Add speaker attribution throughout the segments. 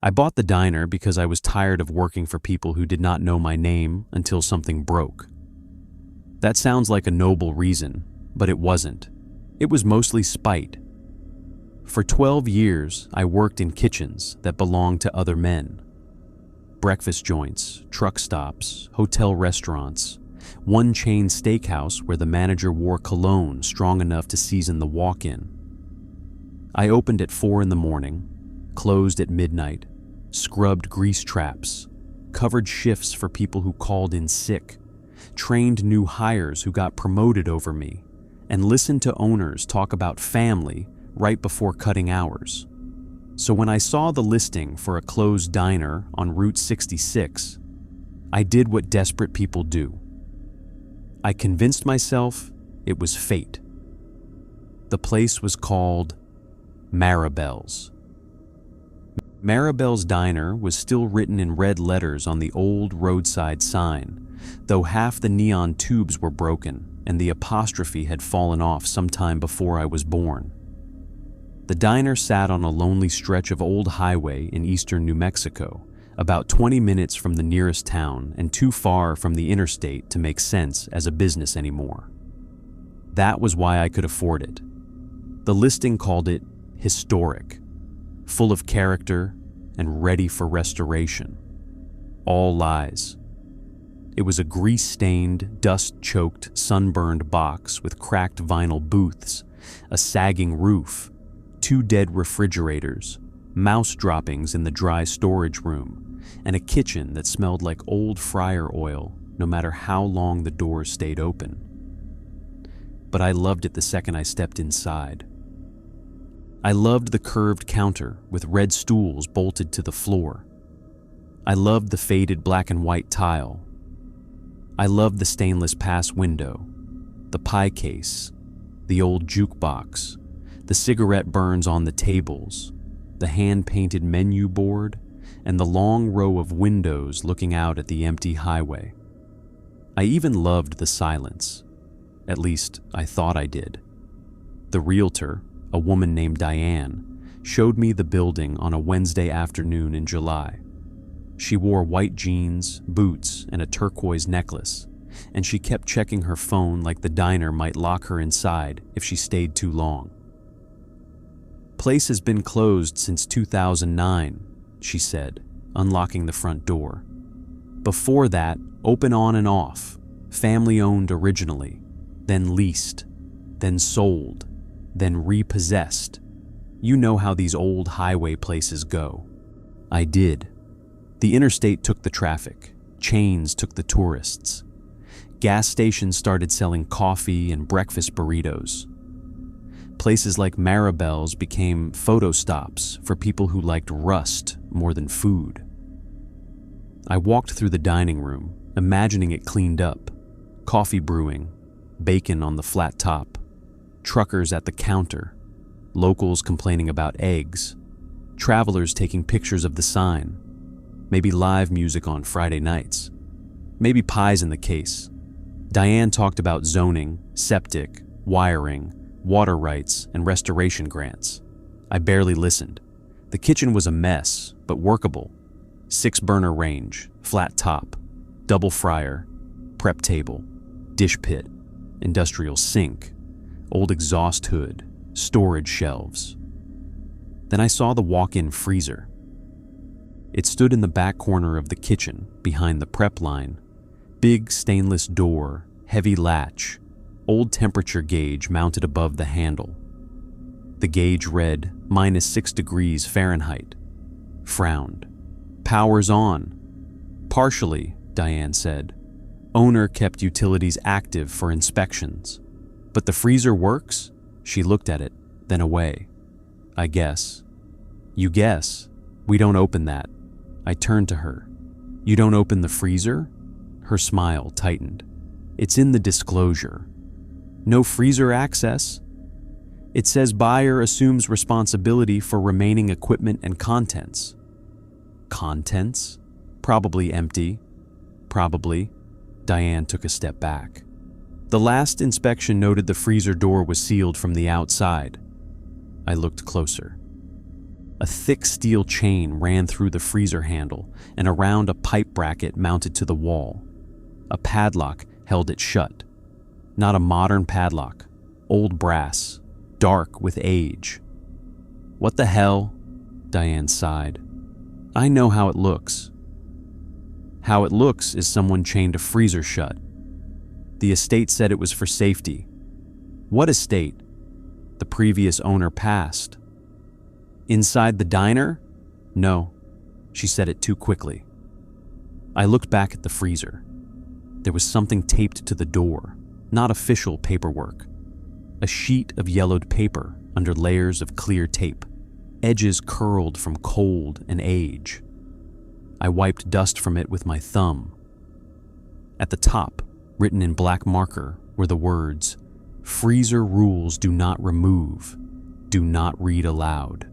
Speaker 1: I bought the diner because I was tired of working for people who did not know my name until something broke. That sounds like a noble reason, but it wasn't. It was mostly spite. For 12 years, I worked in kitchens that belonged to other men. Breakfast joints, truck stops, hotel restaurants, one chain steakhouse where the manager wore cologne strong enough to season the walk-in. I opened at 4 in the morning, closed at midnight, scrubbed grease traps, covered shifts for people who called in sick, trained new hires who got promoted over me, and listened to owners talk about family right before cutting hours. So when I saw the listing for a closed diner on Route 66, I did what desperate people do. I convinced myself it was fate. The place was called Maribel's. Maribel's Diner was still written in red letters on the old roadside sign, though half the neon tubes were broken and the apostrophe had fallen off sometime before I was born. The diner sat on a lonely stretch of old highway in eastern New Mexico, about 20 minutes from the nearest town and too far from the interstate to make sense as a business anymore. That was why I could afford it. The listing called it historic, full of character and ready for restoration. All lies. It was a grease-stained, dust-choked, sunburned box with cracked vinyl booths, a sagging roof, 2 dead refrigerators, mouse droppings in the dry storage room, and a kitchen that smelled like old fryer oil no matter how long the doors stayed open. But I loved it the second I stepped inside. I loved the curved counter with red stools bolted to the floor. I loved the faded black and white tile. I loved the stainless pass window, the pie case, the old jukebox, the cigarette burns on the tables, the hand-painted menu board, and the long row of windows looking out at the empty highway. I even loved the silence. At least, I thought I did. The realtor, a woman named Diane, showed me the building on a Wednesday afternoon in July. She wore white jeans, boots, and a turquoise necklace, and she kept checking her phone like the diner might lock her inside if she stayed too long. "Place has been closed since 2009, she said, unlocking the front door. "Before that, open on and off, family-owned originally, then leased, then sold, then repossessed. You know how these old highway places go." I did. The interstate took the traffic. Chains took the tourists. Gas stations started selling coffee and breakfast burritos. Places like Maribel's became photo stops for people who liked rust more than food. I walked through the dining room, imagining it cleaned up. Coffee brewing, bacon on the flat top, truckers at the counter, locals complaining about eggs, travelers taking pictures of the sign, maybe live music on Friday nights, maybe pies in the case. Diane talked about zoning, septic, wiring, water rights, and restoration grants. I barely listened. The kitchen was a mess, but workable. 6-burner range, flat top, double fryer, prep table, dish pit, industrial sink, old exhaust hood, storage shelves. Then I saw the walk-in freezer. It stood in the back corner of the kitchen, behind the prep line. Big stainless door, heavy latch, old temperature gauge mounted above the handle. The gauge read -6 degrees Fahrenheit. Frowned. "Power's on." "Partially," Diane said. "Owner kept utilities active for inspections." "But the freezer works?" She looked at it, then away. "I guess." "You guess? We don't open that." I turned to her. "You don't open the freezer?" Her smile tightened. "It's in the disclosure." "No freezer access?" "It says buyer assumes responsibility for remaining equipment and contents." "Contents? Probably empty." "Probably." Diane took a step back. "The last inspection noted the freezer door was sealed from the outside." I looked closer. A thick steel chain ran through the freezer handle and around a pipe bracket mounted to the wall. A padlock held it shut. Not a modern padlock, old brass, dark with age. "What the hell?" Diane sighed. "I know how it looks." "How it looks is someone chained a freezer shut. The estate said it was for safety." "What estate?" "The previous owner passed." "Inside the diner?" "No." She said it too quickly. I looked back at the freezer. There was something taped to the door, not official paperwork. A sheet of yellowed paper under layers of clear tape, edges curled from cold and age. I wiped dust from it with my thumb. At the top, written in black marker, were the words, "Freezer rules do not remove, do not read aloud."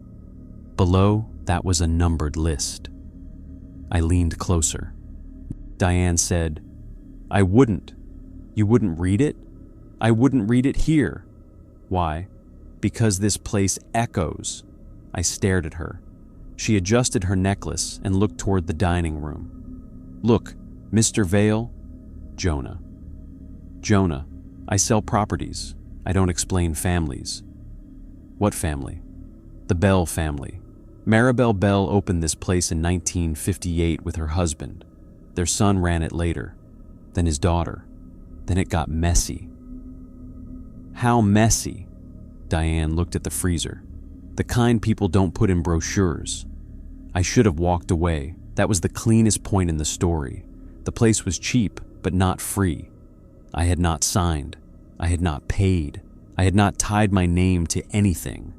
Speaker 1: Below, that was a numbered list. I leaned closer. Diane said, "I wouldn't. You wouldn't read it? I wouldn't read it here." "Why?" "Because this place echoes." I stared at her. She adjusted her necklace and looked toward the dining room. "Look, Mr. Vale." "Jonah." "Jonah, I sell properties. I don't explain families." "What family?" "The Bell family. Maribel Bell opened this place in 1958 with her husband. Their son ran it later, then his daughter. Then it got messy." "How messy?" Diane looked at the freezer. "The kind people don't put in brochures." I should have walked away. That was the cleanest point in the story. The place was cheap, but not free. I had not signed. I had not paid. I had not tied my name to anything.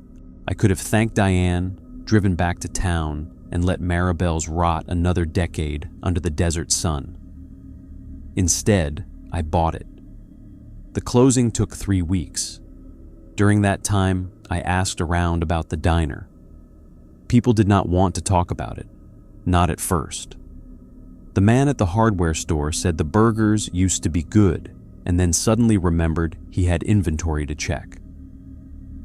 Speaker 1: I could have thanked Diane, driven back to town, and let Maribel's rot another decade under the desert sun. Instead, I bought it. The closing took 3 weeks. During that time, I asked around about the diner. People did not want to talk about it, not at first. The man at the hardware store said the burgers used to be good, and then suddenly remembered he had inventory to check.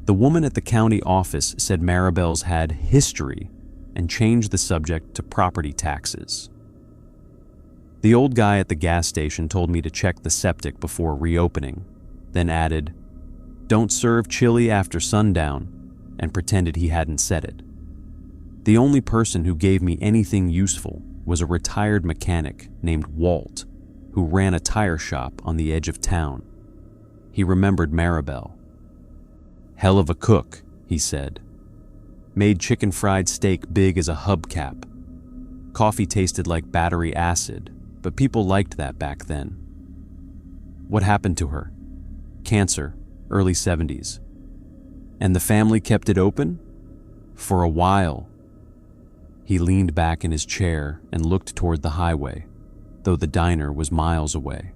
Speaker 1: The woman at the county office said Maribel's had history and changed the subject to property taxes. The old guy at the gas station told me to check the septic before reopening, then added, "Don't serve chili after sundown," and pretended he hadn't said it. The only person who gave me anything useful was a retired mechanic named Walt, who ran a tire shop on the edge of town. He remembered Maribel. "Hell of a cook," he said. "Made chicken fried steak big as a hubcap. Coffee tasted like battery acid, but people liked that back then." "What happened to her?" "Cancer, early 70s. "And the family kept it open?" "For a while." He leaned back in his chair and looked toward the highway, though the diner was miles away.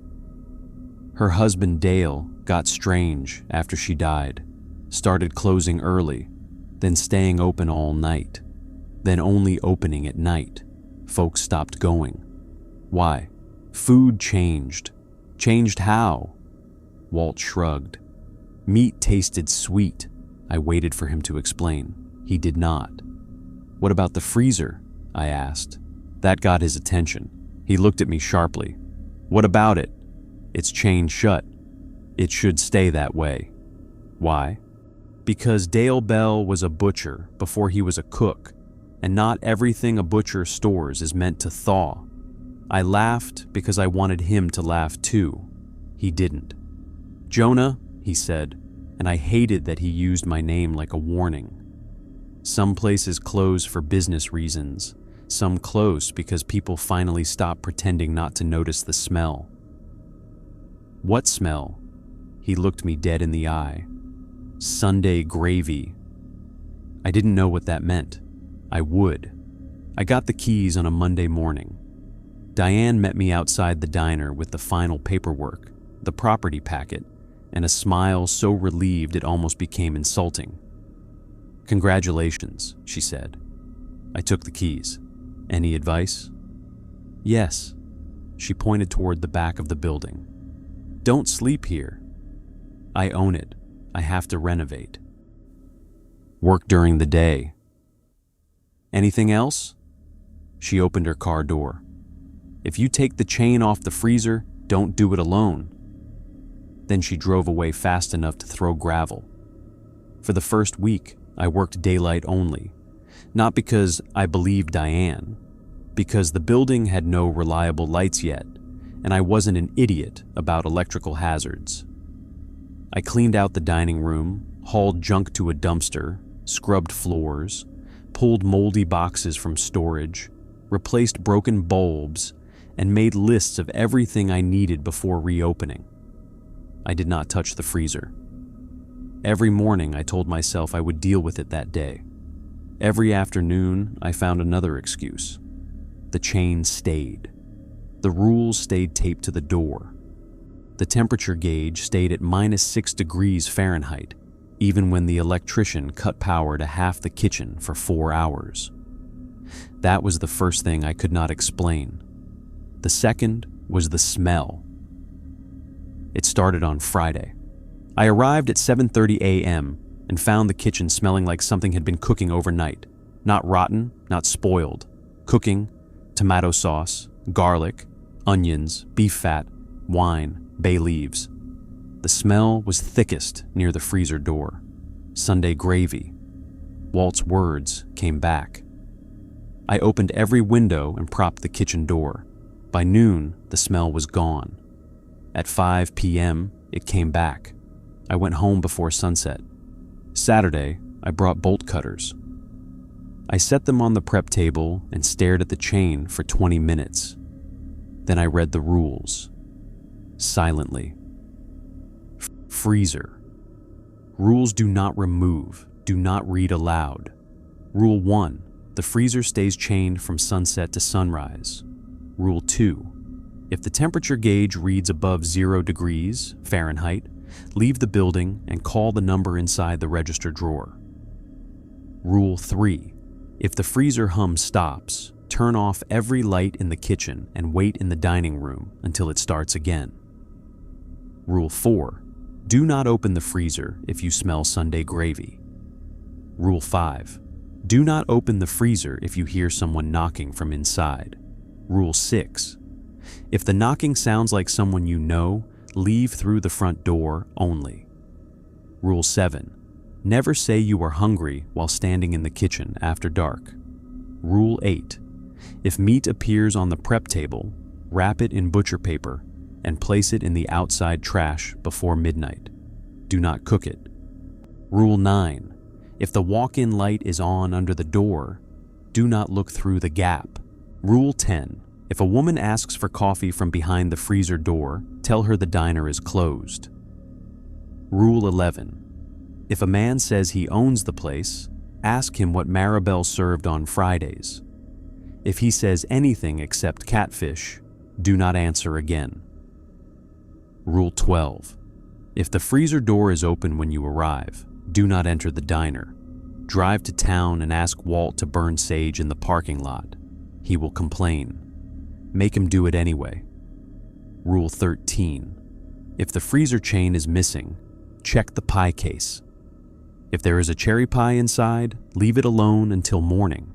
Speaker 1: "Her husband Dale got strange after she died, started closing early, then staying open all night, then only opening at night. Folks stopped going." "Why?" "Food changed." "Changed how?" Walt shrugged. "Meat tasted sweet." I waited for him to explain. He did not. "What about the freezer?" I asked. That got his attention. He looked at me sharply. "What about it?" "It's chained shut. It should stay that way." "Why?" "Because Dale Bell was a butcher before he was a cook, and not everything a butcher stores is meant to thaw." I laughed because I wanted him to laugh too. He didn't. "Jonah," he said, and I hated that he used my name like a warning. Some places close for business reasons. Some close because people finally stop pretending not to notice the smell. "What smell?" He looked me dead in the eye. "Sunday gravy." I didn't know what that meant. I would. I got the keys on a Monday morning. Diane met me outside the diner with the final paperwork, the property packet, and a smile so relieved it almost became insulting. "Congratulations," she said. I took the keys. "Any advice?" "Yes." She pointed toward the back of the building. "Don't sleep here." "I own it. I have to renovate." "Work during the day." Anything else? She opened her car door. If you take the chain off the freezer, don't do it alone. Then she drove away fast enough to throw gravel. For the first week, I worked daylight only. Not because I believed Diane, because the building had no reliable lights yet, and I wasn't an idiot about electrical hazards. I cleaned out the dining room, hauled junk to a dumpster, scrubbed floors, pulled moldy boxes from storage, replaced broken bulbs, and made lists of everything I needed before reopening. I did not touch the freezer. Every morning I told myself I would deal with it that day. Every afternoon I found another excuse. The chain stayed. The rules stayed taped to the door. The temperature gauge stayed at -6 degrees Fahrenheit, even when the electrician cut power to half the kitchen for 4 hours. That was the first thing I could not explain. The second was the smell. It started on Friday. I arrived at 7:30 a.m. and found the kitchen smelling like something had been cooking overnight. Not rotten, not spoiled. Cooking, tomato sauce, garlic, onions, beef fat, wine, bay leaves. The smell was thickest near the freezer door. Sunday gravy. Walt's words came back. I opened every window and propped the kitchen door. By noon, the smell was gone. At 5 p.m., it came back. I went home before sunset. Saturday, I brought bolt cutters. I set them on the prep table and stared at the chain for 20 minutes. Then I read the rules. Silently. Freezer. Rules do not remove, do not read aloud. Rule 1. The freezer stays chained from sunset to sunrise. Rule 2. If the temperature gauge reads above 0 degrees Fahrenheit, leave the building and call the number inside the register drawer. Rule 3. If the freezer hum stops, turn off every light in the kitchen and wait in the dining room until it starts again. Rule 4. Do not open the freezer if you smell Sunday gravy. Rule 5. Do not open the freezer if you hear someone knocking from inside. Rule 6. If the knocking sounds like someone you know, leave through the front door only. Rule 7. Never say you are hungry while standing in the kitchen after dark. Rule 8. If meat appears on the prep table, wrap it in butcher paper and place it in the outside trash before midnight. Do not cook it. Rule 9. If the walk-in light is on under the door, do not look through the gap. Rule 10. If a woman asks for coffee from behind the freezer door, tell her the diner is closed. Rule 11. If a man says he owns the place, ask him what Maribel served on Fridays. If he says anything except catfish, do not answer again. Rule 12. If the freezer door is open when you arrive, do not enter the diner. Drive to town and ask Walt to burn sage in the parking lot. He will complain. Make him do it anyway. Rule 13. If the freezer chain is missing, check the pie case. If there is a cherry pie inside, leave it alone until morning.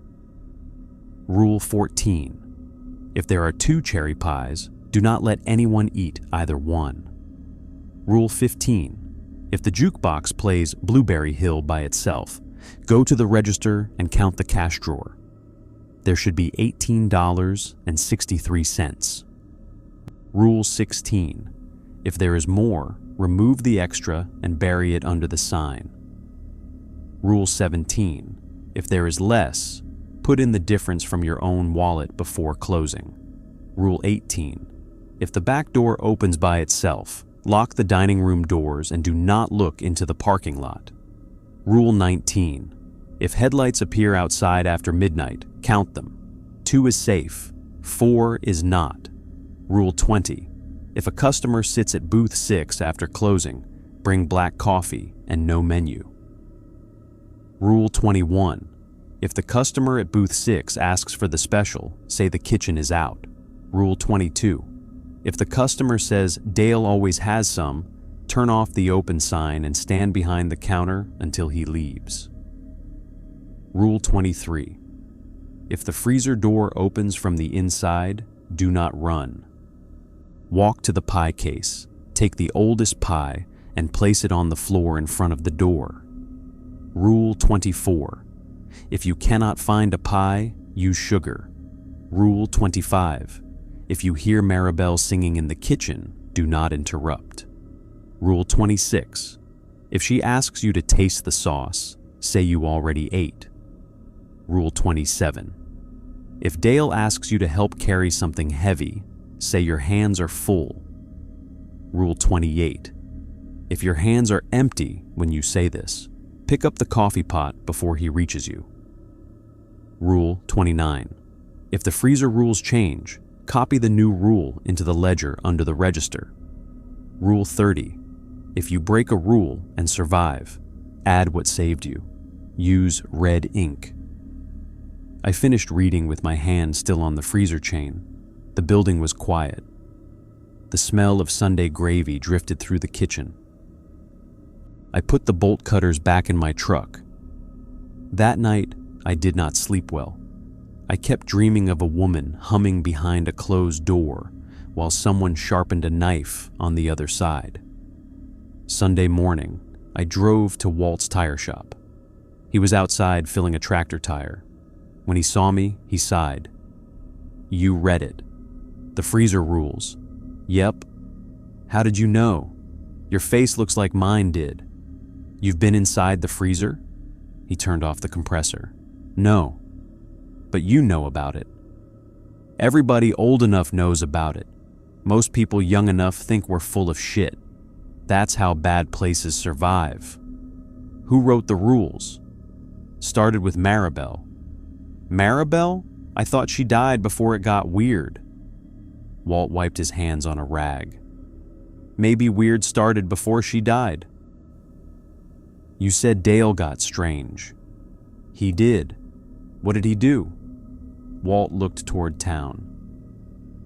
Speaker 1: Rule 14. If there are 2 cherry pies, do not let anyone eat either one. Rule 15. If the jukebox plays Blueberry Hill by itself, go to the register and count the cash drawer. There should be $18.63. Rule 16. If there is more, remove the extra and bury it under the sign. Rule 17. If there is less, put in the difference from your own wallet before closing. Rule 18. If the back door opens by itself, lock the dining room doors and do not look into the parking lot. Rule 19. If headlights appear outside after midnight, count them. 2 is safe, 4 is not. Rule 20. If a customer sits at booth 6 after closing, bring black coffee and no menu. Rule 21. If the customer at booth 6 asks for the special, say the kitchen is out. Rule 22. If the customer says Dale always has some, turn off the open sign and stand behind the counter until he leaves. Rule 23. If the freezer door opens from the inside, do not run. Walk to the pie case, take the oldest pie, and place it on the floor in front of the door. Rule 24. If you cannot find a pie, use sugar. Rule 25. If you hear Maribel singing in the kitchen, do not interrupt. Rule 26. If she asks you to taste the sauce, say you already ate. Rule 27. If Dale asks you to help carry something heavy, say your hands are full. Rule 28. If your hands are empty when you say this, pick up the coffee pot before he reaches you. Rule 29. If the freezer rules change, copy the new rule into the ledger under the register. Rule 30. If you break a rule and survive, add what saved you. Use red ink. I finished reading with my hand still on the freezer chain. The building was quiet. The smell of Sunday gravy drifted through the kitchen. I put the bolt cutters back in my truck. That night, I did not sleep well. I kept dreaming of a woman humming behind a closed door while someone sharpened a knife on the other side. Sunday morning, I drove to Walt's tire shop. He was outside filling a tractor tire. When he saw me, he sighed. "You read it. The freezer rules." "Yep." "How did you know? Your face looks like mine did." "You've been inside the freezer?" He turned off the compressor. "No." "But you know about it." "Everybody old enough knows about it. Most people young enough think we're full of shit. That's how bad places survive." "Who wrote the rules?" "Started with Maribel." "Maribel? I thought she died before it got weird." Walt wiped his hands on a rag. "Maybe weird started before she died." "You said Dale got strange." "He did." "What did he do?" Walt looked toward town.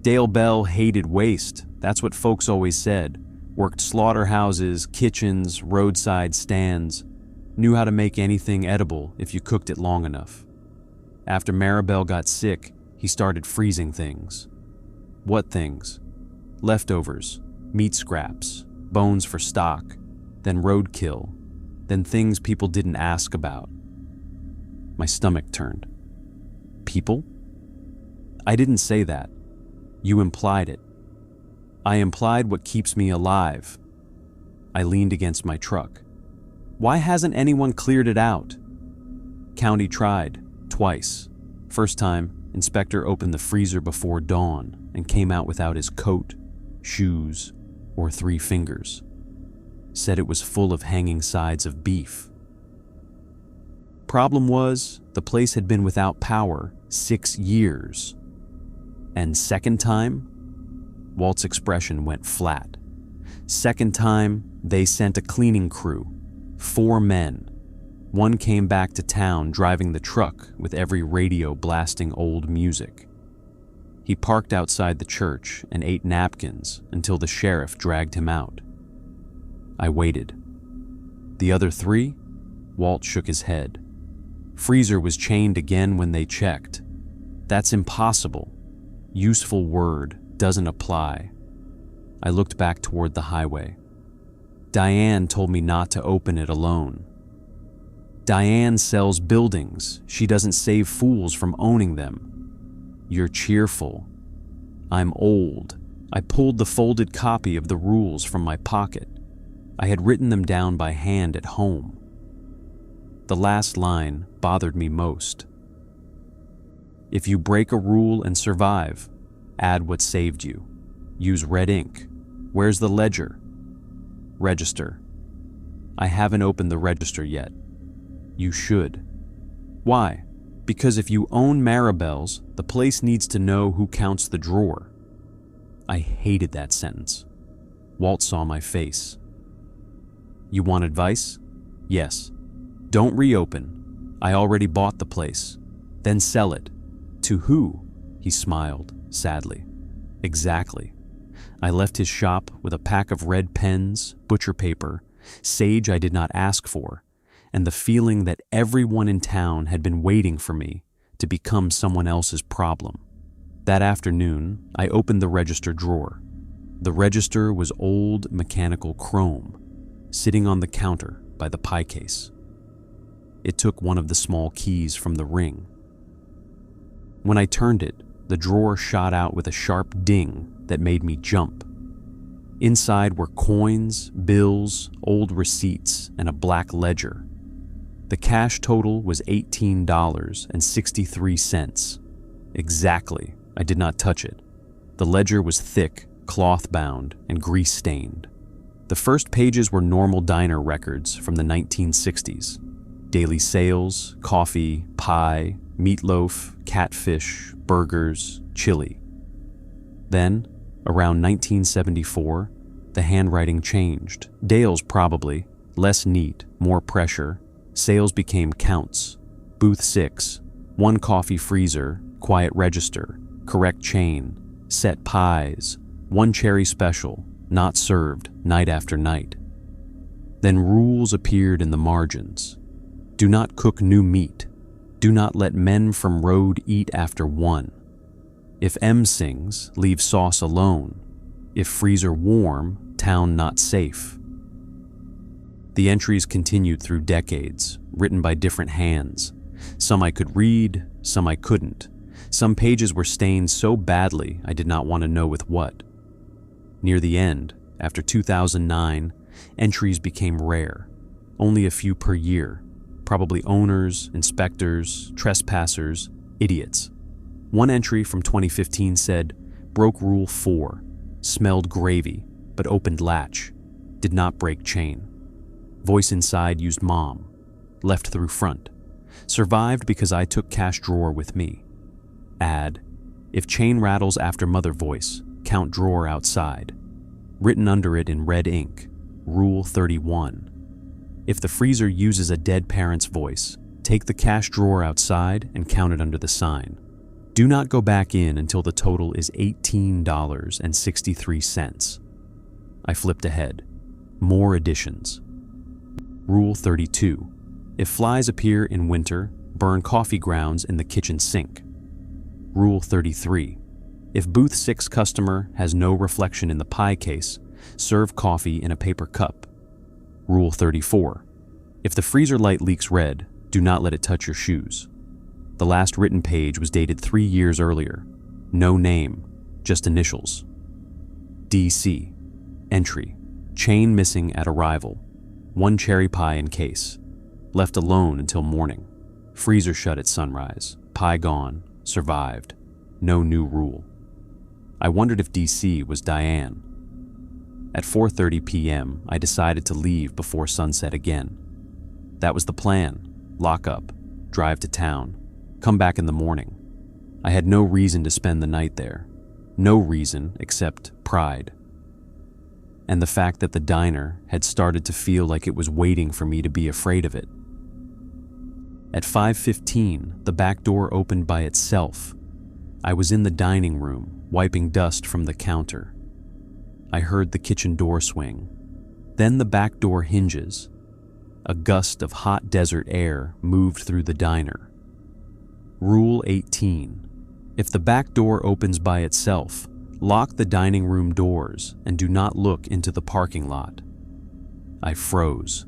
Speaker 1: "Dale Bell hated waste. That's what folks always said. Worked slaughterhouses, kitchens, roadside stands. Knew how to make anything edible if you cooked it long enough. After Maribel got sick, he started freezing things." "What things?" "Leftovers, meat scraps, bones for stock, then roadkill, then things people didn't ask about." My stomach turned. "People?" "I didn't say that. You implied it." "I implied what keeps me alive." I leaned against my truck. "Why hasn't anyone cleared it out?" "County tried, twice. First time, inspector opened the freezer before dawn and came out without his coat, shoes, or 3 fingers. Said it was full of hanging sides of beef. Problem was, the place had been without power 6 years. And second time? Walt's expression went flat. Second time, they sent a cleaning crew, 4 men. One came back to town driving the truck with every radio blasting old music. He parked outside the church and ate napkins until the sheriff dragged him out. I waited. The other 3? Walt shook his head. Freezer was chained again when they checked. That's impossible. Useful word doesn't apply. I looked back toward the highway. Diane told me not to open it alone. Diane sells buildings. She doesn't save fools from owning them. You're cheerful. I'm old. I pulled the folded copy of the rules from my pocket. I had written them down by hand at home. The last line bothered me most. If you break a rule and survive, add what saved you. Use red ink. Where's the ledger? Register. I haven't opened the register yet. You should. Why? Because if you own Maribel's, the place needs to know who counts the drawer. I hated that sentence. Walt saw my face. You want advice? Yes. Don't reopen. I already bought the place. Then sell it. To who? He smiled, sadly. Exactly. I left his shop with a pack of red pens, butcher paper, sage I did not ask for, and the feeling that everyone in town had been waiting for me to become someone else's problem. That afternoon, I opened the register drawer. The register was old mechanical chrome, sitting on the counter by the pie case. It took one of the small keys from the ring. When I turned it, the drawer shot out with a sharp ding that made me jump. Inside were coins, bills, old receipts, and a black ledger. The cash total was $18.63. Exactly. I did not touch it. The ledger was thick, cloth-bound, and grease-stained. The first pages were normal diner records from the 1960s. Daily sales, coffee, pie, meatloaf, catfish, burgers, chili. Then, around 1974, the handwriting changed. Dale's probably. Less neat, more pressure. Sales became counts. Booth 6, 1 coffee freezer, quiet register, correct chain, set pies, 1 cherry special, not served, night after night. Then rules appeared in the margins. Do not cook new meat. Do not let men from road eat after 1. If M sings, leave sauce alone. If freezer warm, town not safe. The entries continued through decades, written by different hands. Some I could read, some I couldn't. Some pages were stained so badly I did not want to know with what. Near the end, after 2009, entries became rare. Only a few per year. Probably owners, inspectors, trespassers, idiots. One entry from 2015 said, broke rule 4, smelled gravy, but opened latch, did not break chain. Voice inside used mom, left through front. Survived because I took cash drawer with me. Add, if chain rattles after mother voice, count drawer outside. Written under it in red ink, Rule 31. If the freezer uses a dead parent's voice, take the cash drawer outside and count it under the sign. Do not go back in until the total is $18.63. I flipped ahead. More additions. Rule 32. If flies appear in winter, burn coffee grounds in the kitchen sink. Rule 33. If booth 6 customer has no reflection in the pie case, serve coffee in a paper cup. Rule 34. If the freezer light leaks red, do not let it touch your shoes. The last written page was dated 3 years earlier. No name, just initials. DC. Entry. Chain missing at arrival. 1 cherry pie in case. Left alone until morning. Freezer shut at sunrise. Pie gone. Survived. No new rule. I wondered if DC was Diane. At 4:30 p.m., I decided to leave before sunset again. That was the plan. Lock up, drive to town, come back in the morning. I had no reason to spend the night there. No reason except pride. And the fact that the diner had started to feel like it was waiting for me to be afraid of it. At 5:15, the back door opened by itself. I was in the dining room, wiping dust from the counter. I heard the kitchen door swing. Then the back door hinges. A gust of hot desert air moved through the diner. Rule 18. If the back door opens by itself, lock the dining room doors and do not look into the parking lot. I froze.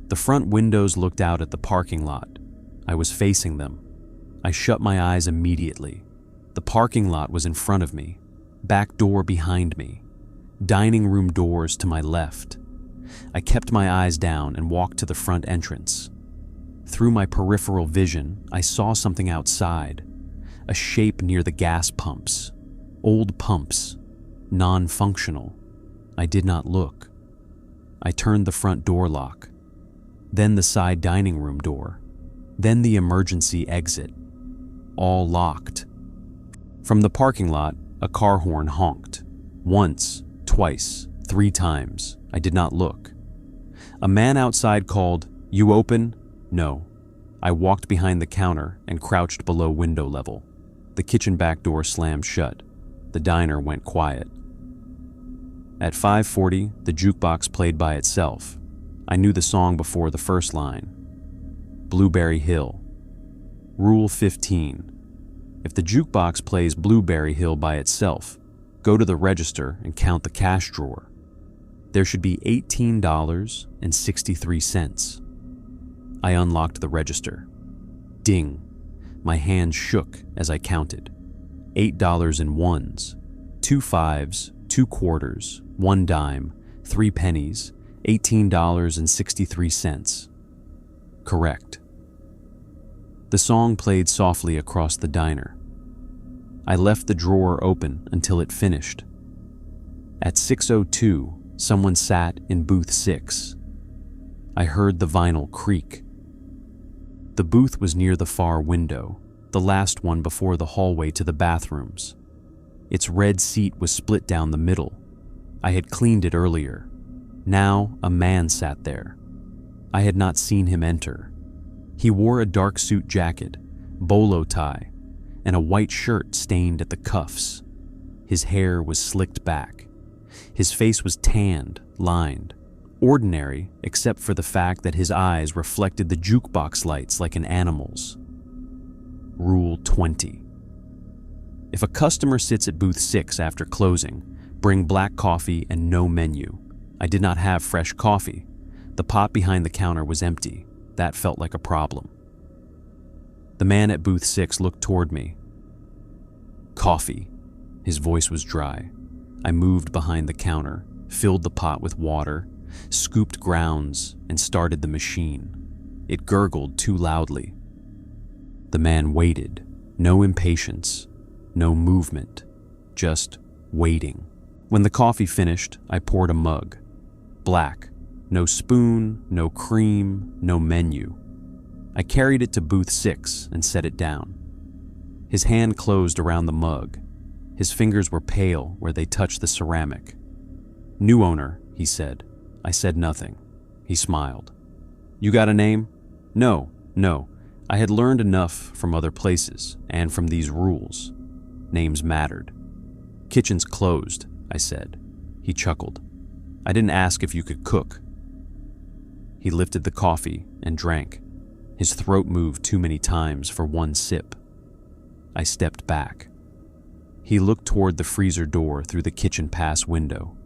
Speaker 1: The front windows looked out at the parking lot. I was facing them. I shut my eyes immediately. The parking lot was in front of me, back door behind me, dining room doors to my left. I kept my eyes down and walked to the front entrance. Through my peripheral vision, I saw something outside, a shape near the gas pumps. Old pumps, non-functional. I did not look. I turned the front door lock, then the side dining room door, then the emergency exit. All locked. From the parking lot, a car horn honked. Once, twice, 3 times. I did not look. A man outside called, "You open?" No. I walked behind the counter and crouched below window level. The kitchen back door slammed shut. The diner went quiet. At 5:40, the jukebox played by itself. I knew the song before the first line. Blueberry Hill. Rule 15. If the jukebox plays Blueberry Hill by itself, go to the register and count the cash drawer. There should be $18.63. I unlocked the register. Ding. My hand shook as I counted. $8 in ones, 2 fives, 2 quarters, 1 dime, 3 pennies, $18.63. Correct. The song played softly across the diner. I left the drawer open until it finished. At 6:02, someone sat in booth 6. I heard the vinyl creak. The booth was near the far window, the last one before the hallway to the bathrooms. Its red seat was split down the middle. I had cleaned it earlier. Now a man sat there. I had not seen him enter. He wore a dark suit jacket, bolo tie, and a white shirt stained at the cuffs. His hair was slicked back. His face was tanned, lined, ordinary except for the fact that his eyes reflected the jukebox lights like an animal's. Rule 20. If a customer sits at booth 6 after closing, bring black coffee and no menu. I did not have fresh coffee. The pot behind the counter was empty. That felt like a problem. The man at booth 6 looked toward me. Coffee. His voice was dry. I moved behind the counter, filled the pot with water, scooped grounds, and started the machine. It gurgled too loudly. The man waited. No impatience, no movement, just waiting. When the coffee finished, I poured a mug. Black. No spoon, no cream, no menu. I carried it to booth 6 and set it down. His hand closed around the mug. His fingers were pale where they touched the ceramic. New owner, he said. I said nothing. He smiled. You got a name? No. I had learned enough from other places and from these rules. Names mattered. Kitchen's closed, I said. He chuckled. I didn't ask if you could cook. He lifted the coffee and drank. His throat moved too many times for one sip. I stepped back. He looked toward the freezer door through the kitchen pass window.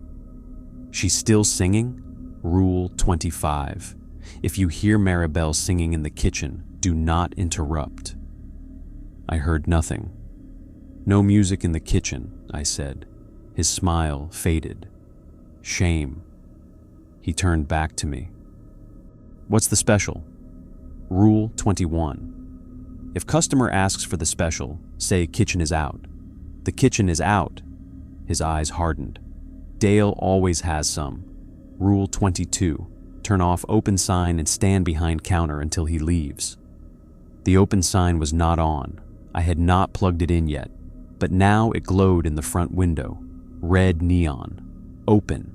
Speaker 1: She's still singing? Rule 25. If you hear Maribel singing in the kitchen, do not interrupt. I heard nothing. No music in the kitchen, I said. His smile faded. Shame. He turned back to me. What's the special? Rule 21. If customer asks for the special, say kitchen is out. The kitchen is out. His eyes hardened. Dale always has some. Rule 22. Turn off open sign and stand behind counter until he leaves. The open sign was not on. I had not plugged it in yet, but now it glowed in the front window. Red neon. Open.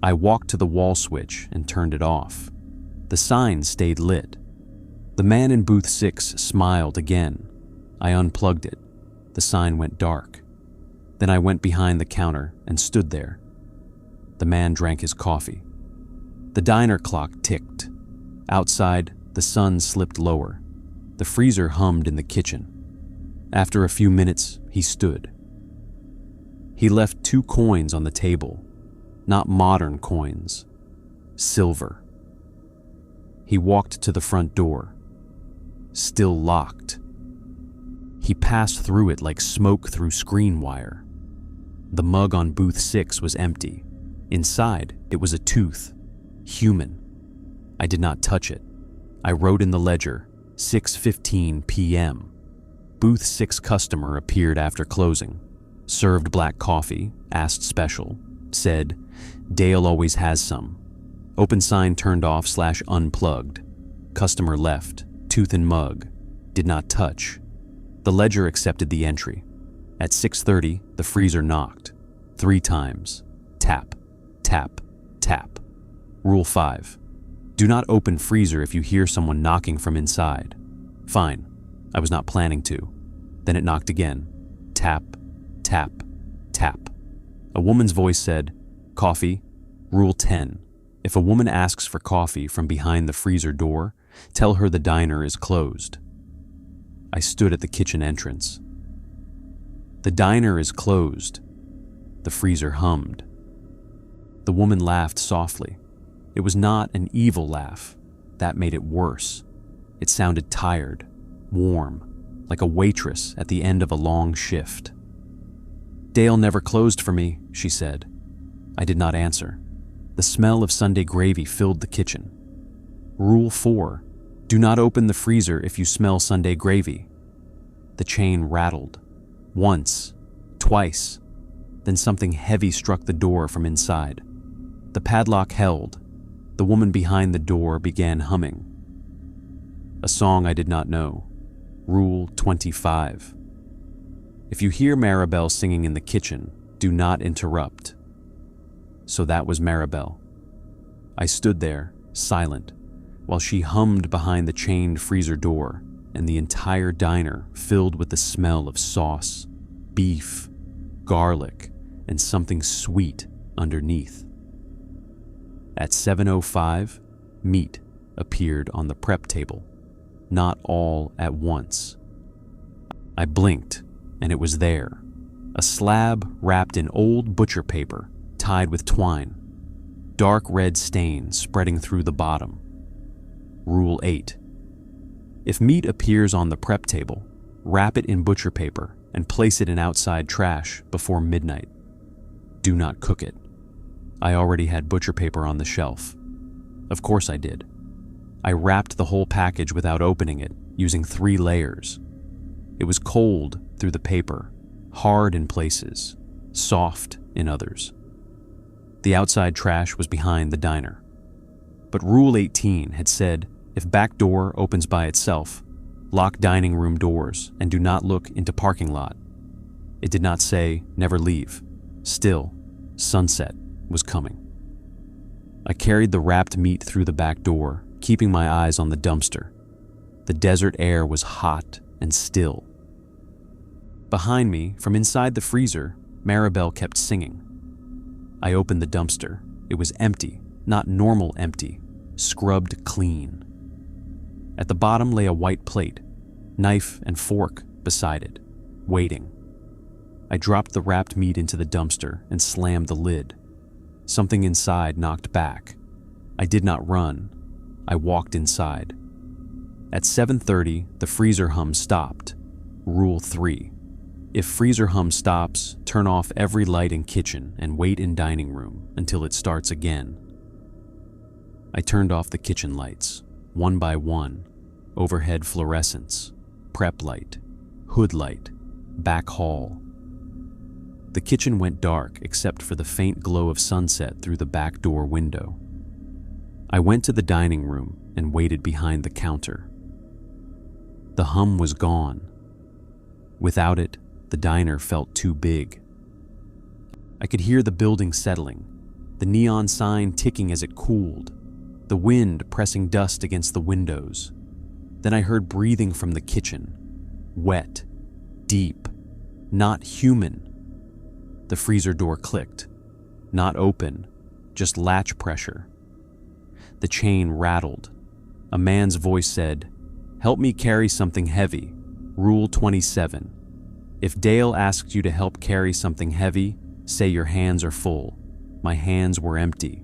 Speaker 1: I walked to the wall switch and turned it off. The sign stayed lit. The man in booth 6 smiled again. I unplugged it. The sign went dark. Then I went behind the counter and stood there. The man drank his coffee. The diner clock ticked. Outside, the sun slipped lower. The freezer hummed in the kitchen. After a few minutes, he stood. He left 2 coins on the table. Not modern coins. Silver. He walked to the front door. Still locked. He passed through it like smoke through screen wire. The mug on booth 6 was empty. Inside, it was a tooth. Human. I did not touch it. I wrote in the ledger, 6:15 p.m. Booth 6 customer appeared after closing. Served black coffee, asked special, said, Dale always has some. Open sign turned off / unplugged. Customer left, tooth and mug. Did not touch. The ledger accepted the entry. At 6:30, the freezer knocked. 3 times. Tap, tap, tap. Rule 5. Do not open freezer if you hear someone knocking from inside. Fine. I was not planning to. Then it knocked again. Tap, tap, tap. A woman's voice said, Coffee. Rule 10. If a woman asks for coffee from behind the freezer door, tell her the diner is closed. I stood at the kitchen entrance. The diner is closed. The freezer hummed. The woman laughed softly. It was not an evil laugh. That made it worse. It sounded tired, warm, like a waitress at the end of a long shift. "Dale never closed for me," she said. I did not answer. The smell of Sunday gravy filled the kitchen. Rule 4. Do not open the freezer if you smell Sunday gravy. The chain rattled. Once, twice. Then something heavy struck the door from inside. The padlock held. The woman behind the door began humming. A song I did not know. Rule 25. If you hear Maribel singing in the kitchen, do not interrupt. So that was Maribel. I stood there, silent, while she hummed behind the chained freezer door, and the entire diner filled with the smell of sauce, beef, garlic, and something sweet underneath. At 7:05, meat appeared on the prep table, not all at once. I blinked, and it was there, a slab wrapped in old butcher paper, tied with twine, dark red stains spreading through the bottom. Rule 8. If meat appears on the prep table, wrap it in butcher paper and place it in outside trash before midnight. Do not cook it. I already had butcher paper on the shelf. Of course I did. I wrapped the whole package without opening it, using 3 layers. It was cold through the paper, hard in places, soft in others. The outside trash was behind the diner. But Rule 18 had said, if back door opens by itself, lock dining room doors and do not look into parking lot. It did not say, never leave. Still, sunset was coming. I carried the wrapped meat through the back door, keeping my eyes on the dumpster. The desert air was hot and still. Behind me, from inside the freezer, Maribel kept singing. I opened the dumpster. It was empty, not normal empty, scrubbed clean. At the bottom lay a white plate, knife and fork beside it, waiting. I dropped the wrapped meat into the dumpster and slammed the lid. Something inside knocked back. I did not run. I walked inside. At 7:30, the freezer hum stopped. Rule 3. If freezer hum stops, turn off every light in kitchen and wait in dining room until it starts again. I turned off the kitchen lights, one by one, overhead fluorescents, prep light, hood light, back hall. The kitchen went dark except for the faint glow of sunset through the back door window. I went to the dining room and waited behind the counter. The hum was gone. Without it, the diner felt too big. I could hear the building settling, the neon sign ticking as it cooled, the wind pressing dust against the windows. Then I heard breathing from the kitchen, wet, deep, not human. The freezer door clicked, not open, just latch pressure. The chain rattled. A man's voice said, "Help me carry something heavy. Rule 27. If Dale asks you to help carry something heavy, say your hands are full. My hands were empty.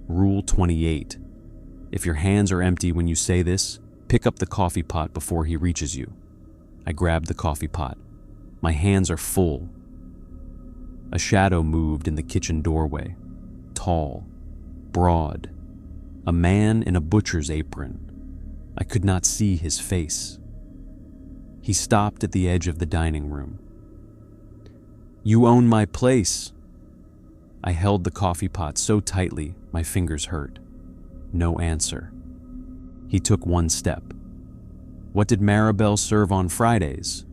Speaker 1: Rule 28. If your hands are empty when you say this, pick up the coffee pot before he reaches you." I grabbed the coffee pot. My hands are full. A shadow moved in the kitchen doorway, tall, broad, a man in a butcher's apron. I could not see his face. He stopped at the edge of the dining room. "You own my place." I held the coffee pot so tightly my fingers hurt. No answer. He took one step. "What did Maribel serve on Fridays?"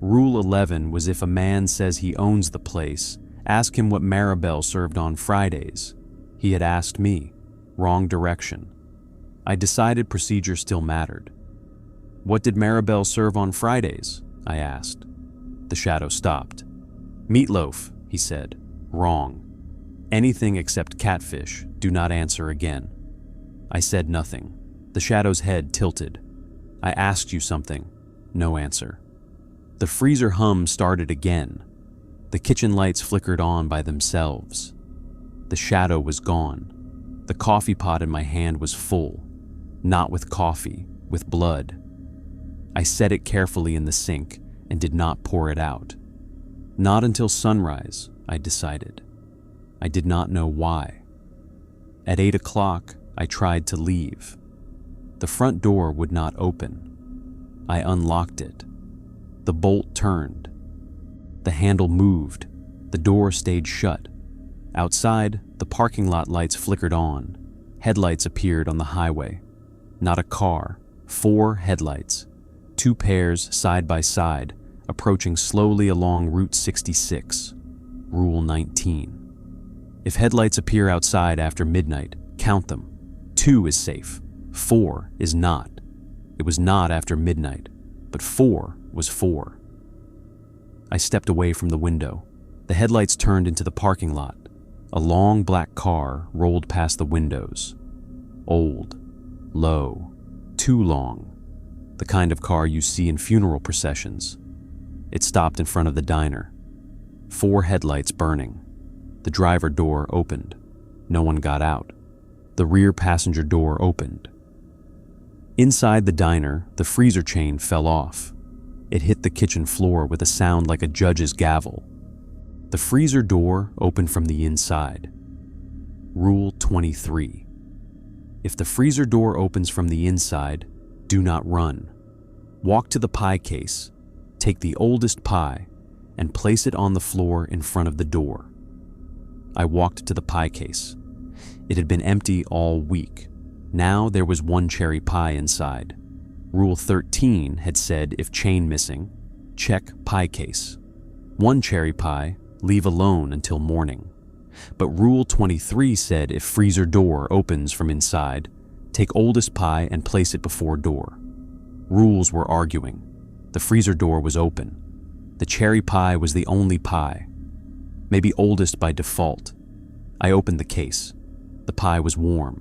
Speaker 1: Rule 11 was if a man says he owns the place, ask him what Maribel served on Fridays. He had asked me. Wrong direction. I decided procedure still mattered. "What did Maribel serve on Fridays?" I asked. The shadow stopped. "Meatloaf," he said. Wrong. "Anything except catfish. Do not answer again." I said nothing. The shadow's head tilted. "I asked you something. No answer. The freezer hum started again. The kitchen lights flickered on by themselves. The shadow was gone. The coffee pot in my hand was full, not with coffee, with blood. I set it carefully in the sink and did not pour it out. Not until sunrise, I decided. I did not know why. At 8 o'clock, I tried to leave. The front door would not open. I unlocked it. The bolt turned. The handle moved. The door stayed shut. Outside, the parking lot lights flickered on. Headlights appeared on the highway. Not a car, 4 headlights, 2 pairs side by side, approaching slowly along Route 66. Rule 19. If headlights appear outside after midnight, count them. 2 is safe. 4 is not. It was not after midnight, but 4 was 4. I stepped away from the window. The headlights turned into the parking lot. A long black car rolled past the windows. Old, low, too long. The kind of car you see in funeral processions. It stopped in front of the diner. 4 headlights burning. The driver door opened. No one got out. The rear passenger door opened. Inside the diner, the freezer chain fell off. It hit the kitchen floor with a sound like a judge's gavel. The freezer door opened from the inside. Rule 23. If the freezer door opens from the inside, do not run. Walk to the pie case, take the oldest pie, and place it on the floor in front of the door. I walked to the pie case. It had been empty all week. Now there was 1 cherry pie inside. Rule 13 had said if chain missing, check pie case. 1 cherry pie, leave alone until morning. But Rule 23 said if freezer door opens from inside, take oldest pie and place it before door. Rules were arguing. The freezer door was open. The cherry pie was the only pie. Maybe oldest by default. I opened the case. The pie was warm,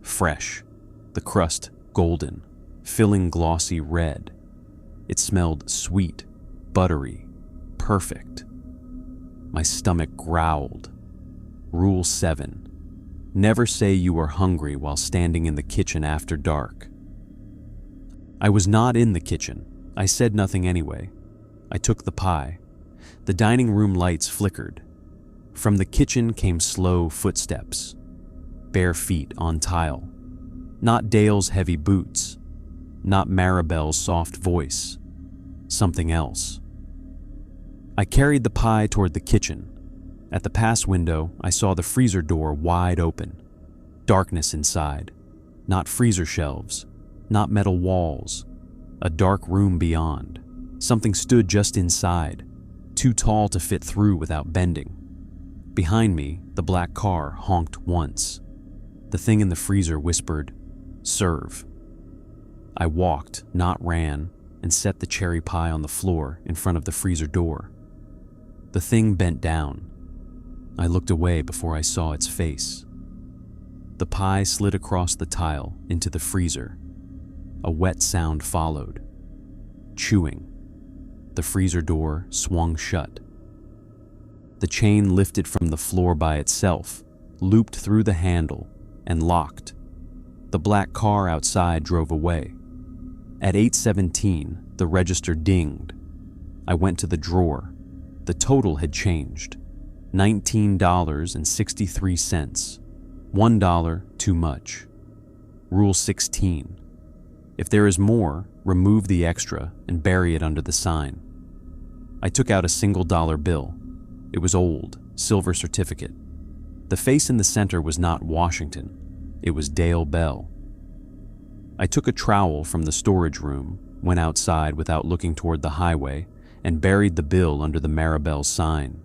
Speaker 1: fresh, the crust golden, filling glossy red. It smelled sweet, buttery, perfect. My stomach growled. Rule 7. Never say you are hungry while standing in the kitchen after dark. I was not in the kitchen. I said nothing anyway. I took the pie. The dining room lights flickered. From the kitchen came slow footsteps. Bare feet on tile. Not Dale's heavy boots. Not Maribel's soft voice. Something else. I carried the pie toward the kitchen. At the pass window, I saw the freezer door wide open. Darkness inside. Not freezer shelves. Not metal walls. A dark room beyond. Something stood just inside, too tall to fit through without bending. Behind me, the black car honked once. The thing in the freezer whispered, "Serve." I walked, not ran, and set the cherry pie on the floor in front of the freezer door. The thing bent down. I looked away before I saw its face. The pie slid across the tile into the freezer. A wet sound followed. Chewing. The freezer door swung shut. The chain lifted from the floor by itself, looped through the handle, and locked. The black car outside drove away. At 8:17, the register dinged. I went to the drawer. The total had changed. $19.63. $1 too much. Rule 16. If there is more, remove the extra and bury it under the sign. I took out a single dollar bill. It was old, silver certificate. The face in the center was not Washington. It was Dale Bell. I took a trowel from the storage room, went outside without looking toward the highway, and buried the bill under the Maribel sign.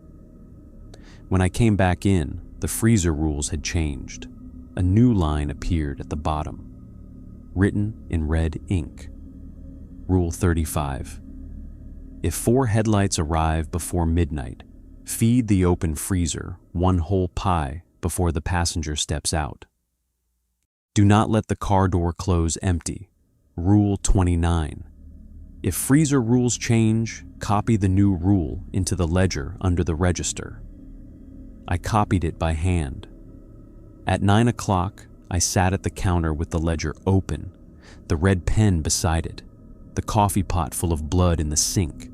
Speaker 1: When I came back in, the freezer rules had changed. A new line appeared at the bottom, written in red ink. Rule 35. If 4 headlights arrive before midnight, feed the open freezer 1 whole pie before the passenger steps out. Do not let the car door close empty. Rule 29. If freezer rules change, copy the new rule into the ledger under the register. I copied it by hand. At 9 o'clock, I sat at the counter with the ledger open, the red pen beside it, the coffee pot full of blood in the sink,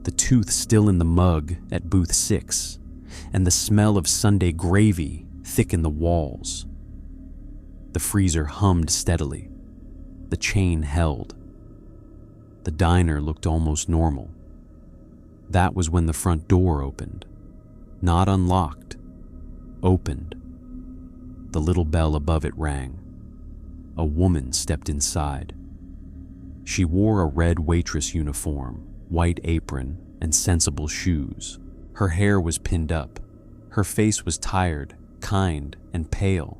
Speaker 1: the tooth still in the mug at booth 6, and the smell of Sunday gravy thick in the walls. The freezer hummed steadily. The chain held. The diner looked almost normal. That was when the front door opened. Not unlocked. Opened. The little bell above it rang. A woman stepped inside. She wore a red waitress uniform, white apron, and sensible shoes. Her hair was pinned up. Her face was tired, kind, and pale.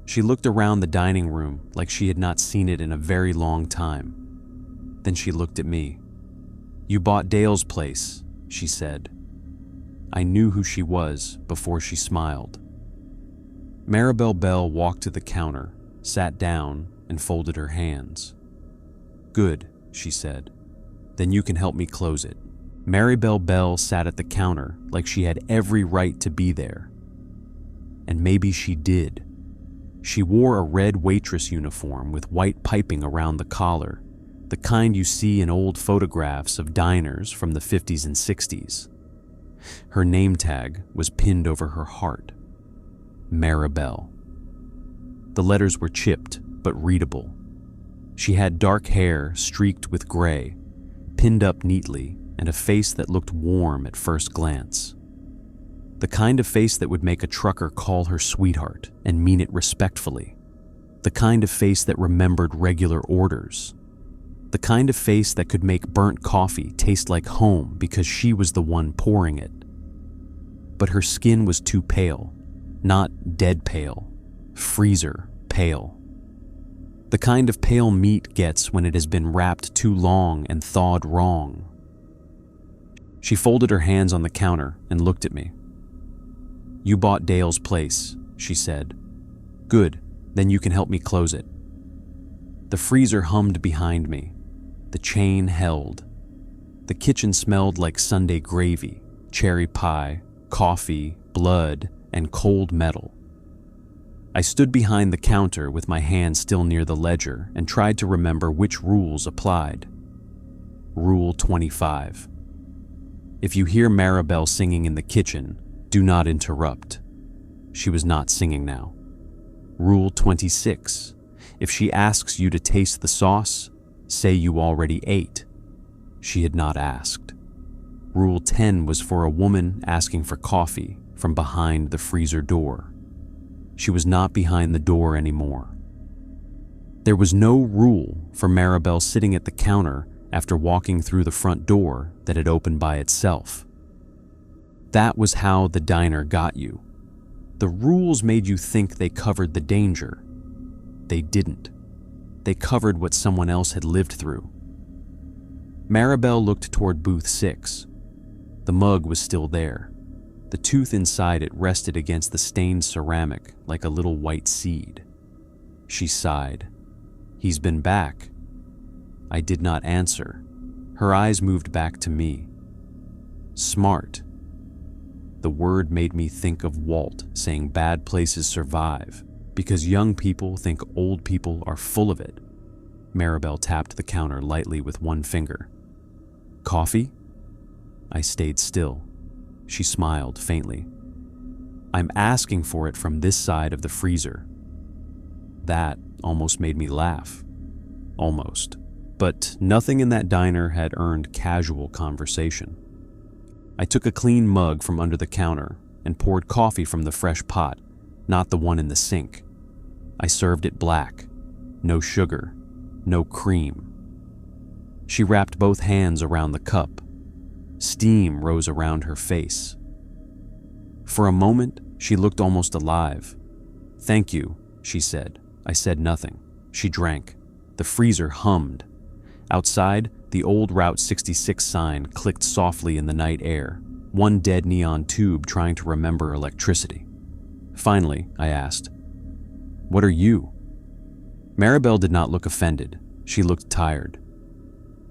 Speaker 1: She looked around the dining room like she had not seen it in a very long time. Then she looked at me. "You bought Dale's place," she said. I knew who she was before she smiled. Maribel Bell walked to the counter, sat down, and folded her hands. "Good," she said. "Then you can help me close it." Maribel Bell sat at the counter like she had every right to be there. And maybe she did. She wore a red waitress uniform with white piping around the collar, the kind you see in old photographs of diners from the 50s and 60s. Her name tag was pinned over her heart. Maribel. The letters were chipped but readable. She had dark hair streaked with gray, pinned up neatly, and a face that looked warm at first glance. The kind of face that would make a trucker call her sweetheart and mean it respectfully. The kind of face that remembered regular orders. The kind of face that could make burnt coffee taste like home because she was the one pouring it. But her skin was too pale, not dead pale, freezer pale. The kind of pale meat gets when it has been wrapped too long and thawed wrong. She folded her hands on the counter and looked at me. "You bought Dale's place," she said. "Good, then you can help me close it." The freezer hummed behind me. The chain held. The kitchen smelled like Sunday gravy, cherry pie, coffee, blood, and cold metal. I stood behind the counter with my hand still near the ledger and tried to remember which rules applied. Rule 25. If you hear Maribel singing in the kitchen, do not interrupt. She was not singing now. Rule 26. If she asks you to taste the sauce, say you already ate. She had not asked. Rule 10 was for a woman asking for coffee from behind the freezer door. She was not behind the door anymore. There was no rule for Maribel sitting at the counter after walking through the front door that had opened by itself. That was how the diner got you. The rules made you think they covered the danger. They didn't. They covered what someone else had lived through. Maribel looked toward booth 6. The mug was still there. The tooth inside it rested against the stained ceramic like a little white seed. She sighed. "He's been back." I did not answer. Her eyes moved back to me. Smart. The word made me think of Walt saying bad places survive because young people think old people are full of it. Maribel tapped the counter lightly with one finger. "Coffee?" I stayed still. She smiled faintly. "I'm asking for it from this side of the freezer." That almost made me laugh. Almost. But nothing in that diner had earned casual conversation. I took a clean mug from under the counter and poured coffee from the fresh pot, not the one in the sink. I served it black. No sugar. No cream. She wrapped both hands around the cup. Steam rose around her face. For a moment, she looked almost alive. "Thank you," she said. I said nothing. She drank. The freezer hummed. Outside, the old Route 66 sign clicked softly in the night air, one dead neon tube trying to remember electricity. Finally, I asked, "What are you?" Maribel did not look offended. She looked tired.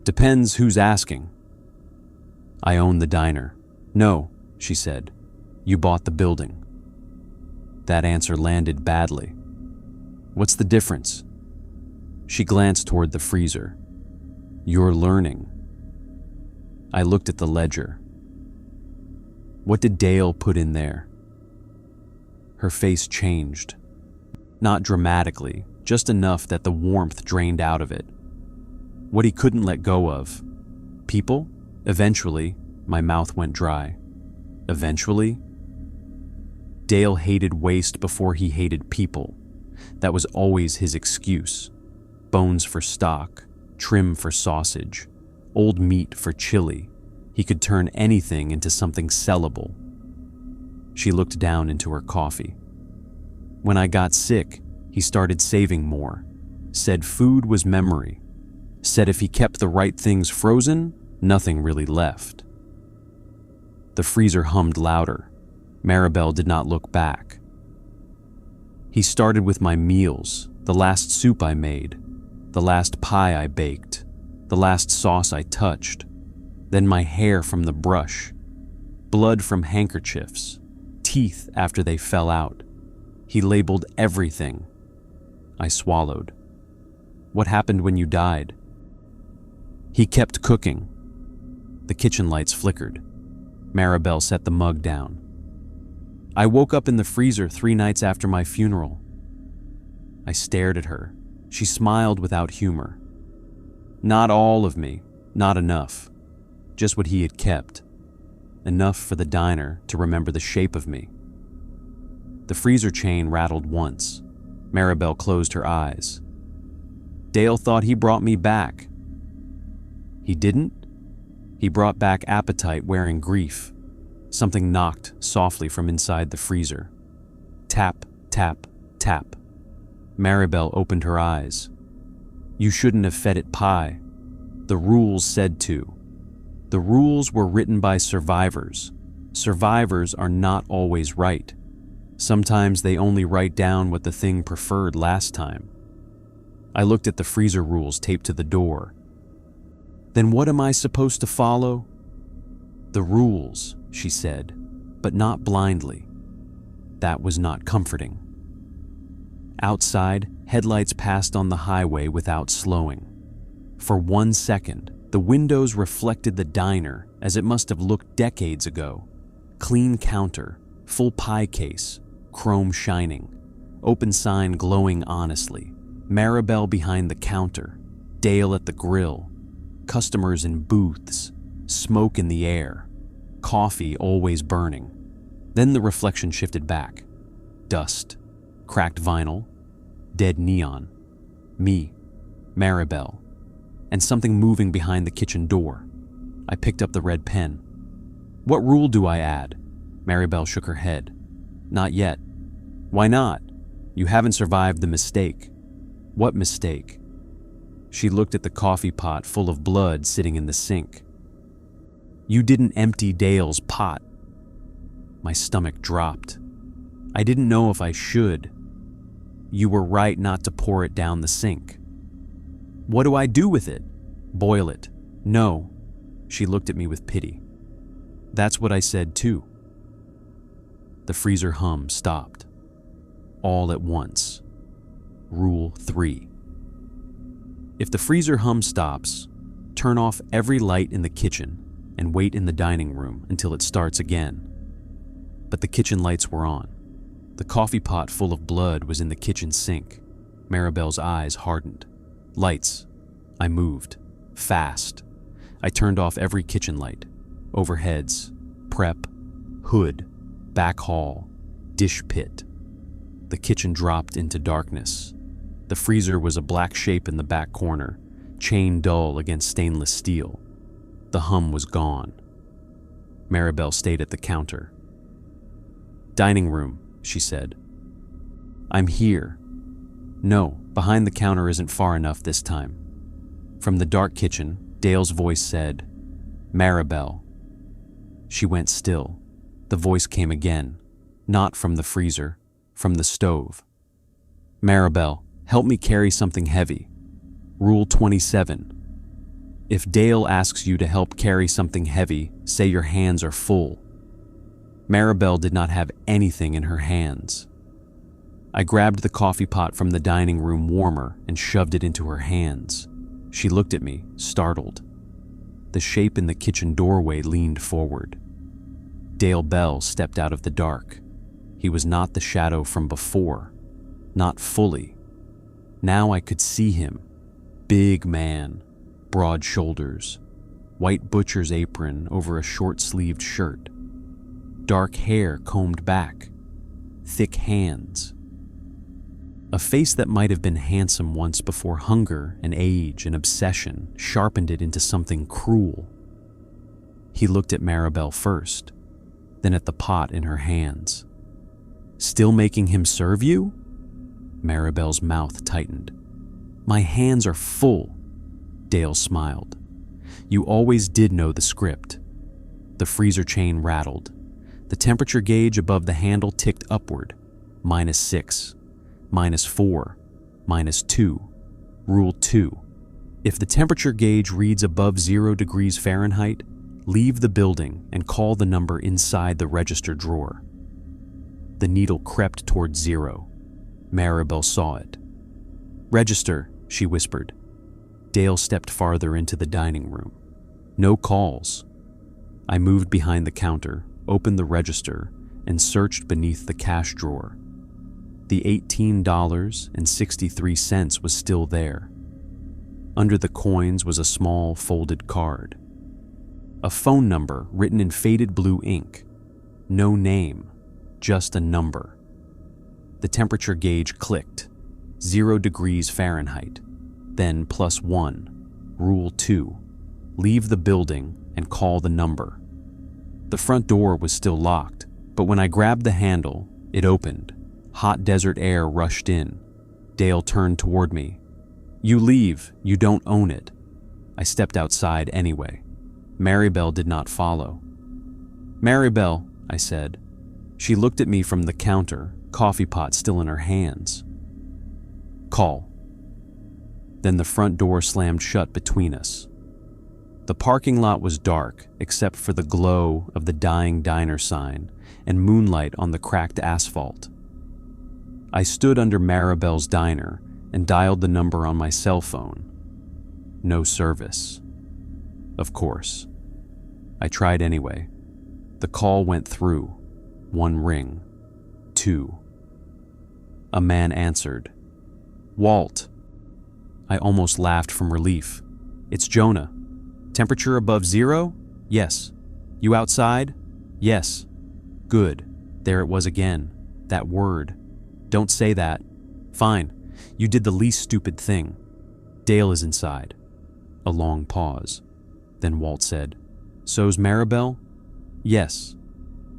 Speaker 1: Depends who's asking. I own the diner. No, she said. You bought the building. That answer landed badly. What's the difference? She glanced toward the freezer. You're learning. I looked at the ledger. What did Dale put in there? Her face changed. Not dramatically, just enough that the warmth drained out of it. What he couldn't let go of. People? Eventually, my mouth went dry. Eventually? Dale hated waste before he hated people. That was always his excuse. Bones for stock, trim for sausage, old meat for chili. He could turn anything into something sellable. She looked down into her coffee. When I got sick, he started saving more. Said food was memory. Said if he kept the right things frozen, nothing really left. The freezer hummed louder. Maribel did not look back. He started with my meals, the last soup I made, the last pie I baked, the last sauce I touched, then my hair from the brush, blood from handkerchiefs, teeth after they fell out. He labeled everything. I swallowed. What happened when you died? He kept cooking. The kitchen lights flickered. Maribel set the mug down. I woke up in the freezer 3 nights after my funeral. I stared at her. She smiled without humor. Not all of me, not enough. Just what he had kept. Enough for the diner to remember the shape of me. The freezer chain rattled once. Maribel closed her eyes. Dale thought he brought me back. He didn't? He brought back appetite wearing grief. Something knocked softly from inside the freezer. Tap, tap, tap. Maribel opened her eyes. You shouldn't have fed it pie. The rules said to. The rules were written by survivors. Survivors are not always right. Sometimes they only write down what the thing preferred last time. I looked at the freezer rules taped to the door. Then what am I supposed to follow? The rules, she said, but not blindly. That was not comforting. Outside, headlights passed on the highway without slowing. For 1 second, the windows reflected the diner as it must have looked decades ago. Clean counter, full pie case, chrome shining, open sign glowing honestly, Maribel behind the counter, Dale at the grill, customers in booths, smoke in the air, coffee always burning. Then the reflection shifted back. Dust, cracked vinyl, dead neon, me, Maribel, and something moving behind the kitchen door. I picked up the red pen. What rule do I add? Maribel shook her head. Not yet. Why not? You haven't survived the mistake. What mistake? She looked at the coffee pot full of blood sitting in the sink. You didn't empty Dale's pot. My stomach dropped. I didn't know if I should. You were right not to pour it down the sink. What do I do with it? Boil it. No. She looked at me with pity. That's what I said too. The freezer hum stopped. All at once. Rule 3. If the freezer hum stops, turn off every light in the kitchen and wait in the dining room until it starts again. But the kitchen lights were on. The coffee pot full of blood was in the kitchen sink. Maribel's eyes hardened. Lights. I moved. Fast. I turned off every kitchen light. Overheads. Prep. Hood. Back hall. Dish pit. The kitchen dropped into darkness. The freezer was a black shape in the back corner, chain dull against stainless steel. The hum was gone. Maribel stayed at the counter. Dining room, she said. I'm here. No, behind the counter isn't far enough this time. From the dark kitchen, Dale's voice said, Maribel. She went still. The voice came again, not from the freezer, from the stove. Maribel, help me carry something heavy. Rule 27. If Dale asks you to help carry something heavy, say your hands are full. Maribel did not have anything in her hands. I grabbed the coffee pot from the dining room warmer and shoved it into her hands. She looked at me, startled. The shape in the kitchen doorway leaned forward. Dale Bell stepped out of the dark. He was not the shadow from before, not fully. Now I could see him. Big man, broad shoulders, white butcher's apron over a short-sleeved shirt, dark hair combed back, thick hands. A face that might have been handsome once before hunger and age and obsession sharpened it into something cruel. He looked at Maribel first, then at the pot in her hands. "Still making him serve you?" Maribel's mouth tightened. "My hands are full." Dale smiled. "You always did know the script." The freezer chain rattled. The temperature gauge above the handle ticked upward. -6, -4, -2. Rule 2. If the temperature gauge reads above 0 degrees Fahrenheit, leave the building and call the number inside the register drawer. The needle crept towards 0. Maribel saw it. "Register," she whispered. Dale stepped farther into the dining room. No calls. I moved behind the counter, opened the register, and searched beneath the cash drawer. The $18.63 was still there. Under the coins was a small folded card. A phone number written in faded blue ink. No name, just a number. The temperature gauge clicked. 0 degrees Fahrenheit. Then +1. Rule 2. Leave the building and call the number. The front door was still locked, but when I grabbed the handle, it opened. Hot desert air rushed in. Dale turned toward me. "You leave, you don't own it." I stepped outside anyway. Maribel did not follow. "Maribel," I said. She looked at me from the counter, coffee pot still in her hands. "Call." Then the front door slammed shut between us. The parking lot was dark except for the glow of the dying diner sign and moonlight on the cracked asphalt. I stood under Maribel's diner and dialed the number on my cell phone. No service. Of course. I tried anyway. The call went through. 1 ring. 2. A man answered. "Walt." I almost laughed from relief. "It's Jonah. Temperature above 0? Yes. You outside? Yes. Good." There it was again. That word. "Don't say that." "Fine. You did the least stupid thing. Dale is inside." A long pause. Then Walt said, "So's Maribel?" "Yes."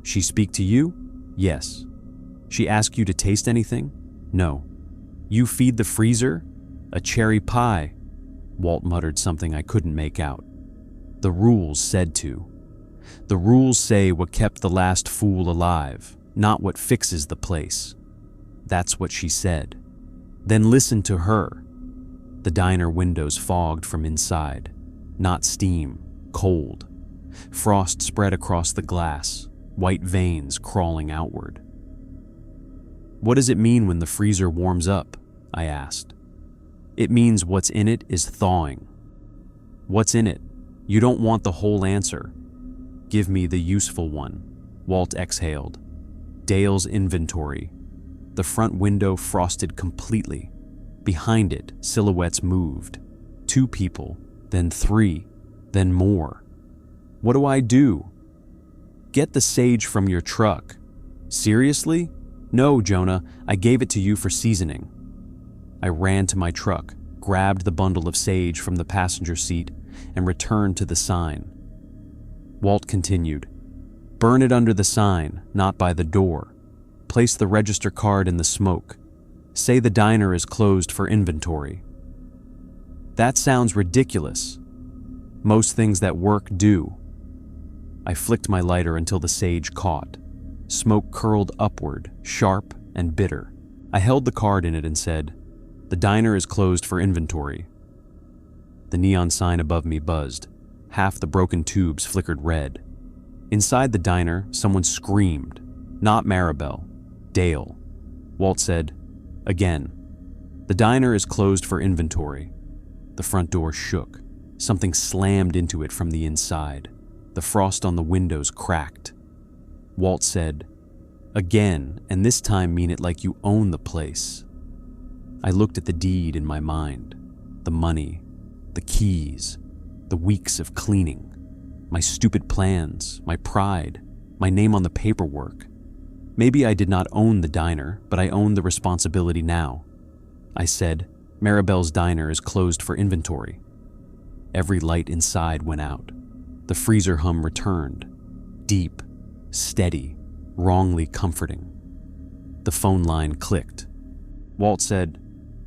Speaker 1: "She speak to you?" "Yes." "She ask you to taste anything?" "No." "You feed the freezer?" "A cherry pie." Walt muttered something I couldn't make out. "The rules said to. The rules say what kept the last fool alive, not what fixes the place." That's what she said. Then listen to her. The diner windows fogged from inside. Not steam, cold. Frost spread across the glass, white veins crawling outward. "What does it mean when the freezer warms up?" I asked. "It means what's in it is thawing." "What's in it? You don't want the whole answer." "Give me the useful one." Walt exhaled. "Dale's inventory." The front window frosted completely. Behind it, silhouettes moved. 2 people, then 3, then more. "What do I do?" "Get the sage from your truck." "Seriously?" "No, Jonah, I gave it to you for seasoning." I ran to my truck, grabbed the bundle of sage from the passenger seat, and returned to the sign. Walt continued, "Burn it under the sign, not by the door. Place the register card in the smoke. Say the diner is closed for inventory." "That sounds ridiculous." "Most things that work do." I flicked my lighter until the sage caught. Smoke curled upward, sharp and bitter. I held the card in it and said, "The diner is closed for inventory." The neon sign above me buzzed. Half the broken tubes flickered red. Inside the diner, someone screamed. Not Maribel. Dale. Walt said, "Again. The diner is closed for inventory." The front door shook. Something slammed into it from the inside. The frost on the windows cracked. Walt said, "Again, and this time mean it like you own the place." I looked at the deed in my mind. The money, the keys, the weeks of cleaning, my stupid plans, my pride, my name on the paperwork. Maybe I did not own the diner, but I owned the responsibility now. I said, "Maribel's diner is closed for inventory." Every light inside went out. The freezer hum returned. Deep, steady, wrongly comforting. The phone line clicked. Walt said,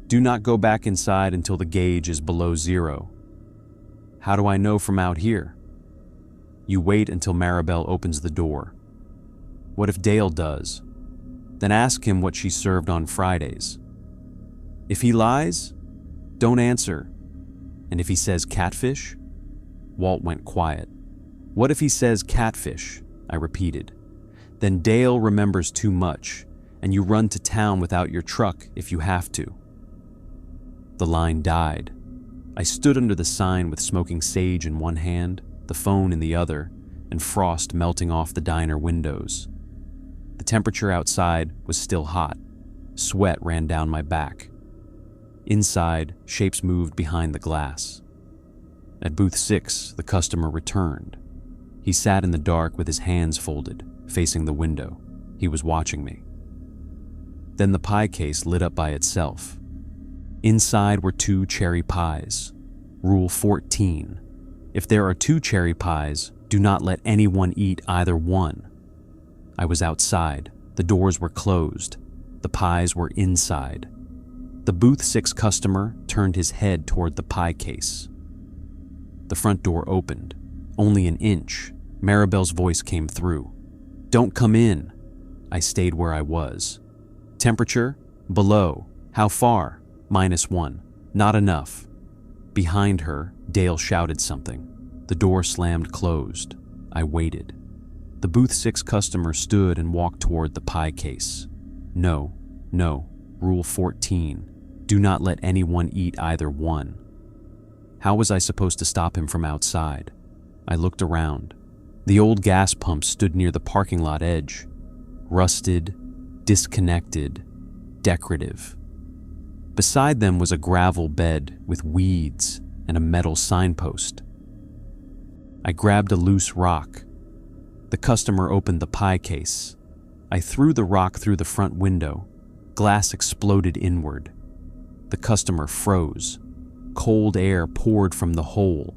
Speaker 1: "Do not go back inside until the gauge is below 0. "How do I know from out here?" "You wait until Maribel opens the door." "What if Dale does?" "Then ask him what she served on Fridays." "If he lies, don't answer." "And if he says catfish?" Walt went quiet. "What if he says catfish?" I repeated. "Then Dale remembers too much, and you run to town without your truck if you have to." The line died. I stood under the sign with smoking sage in one hand, the phone in the other, and frost melting off the diner windows. The temperature outside was still hot. Sweat ran down my back. Inside, shapes moved behind the glass. At booth 6, the customer returned. He sat in the dark with his hands folded, facing the window. He was watching me. Then the pie case lit up by itself. Inside were 2 cherry pies. Rule 14. If there are 2 cherry pies, do not let anyone eat either one. I was outside. The doors were closed. The pies were inside. The booth 6 customer turned his head toward the pie case. The front door opened. Only an inch. Maribel's voice came through. "Don't come in." I stayed where I was. "Temperature? Below. How far?" -1. "Not enough." Behind her, Dale shouted something. The door slammed closed. I waited. The booth 6 customer stood and walked toward the pie case. No. Rule 14. Do not let anyone eat either one. How was I supposed to stop him from outside? I looked around. The old gas pump stood near the parking lot edge. Rusted, disconnected, decorative. Beside them was a gravel bed with weeds and a metal signpost. I grabbed a loose rock. The customer opened the pie case. I threw the rock through the front window. Glass exploded inward. The customer froze. Cold air poured from the hole.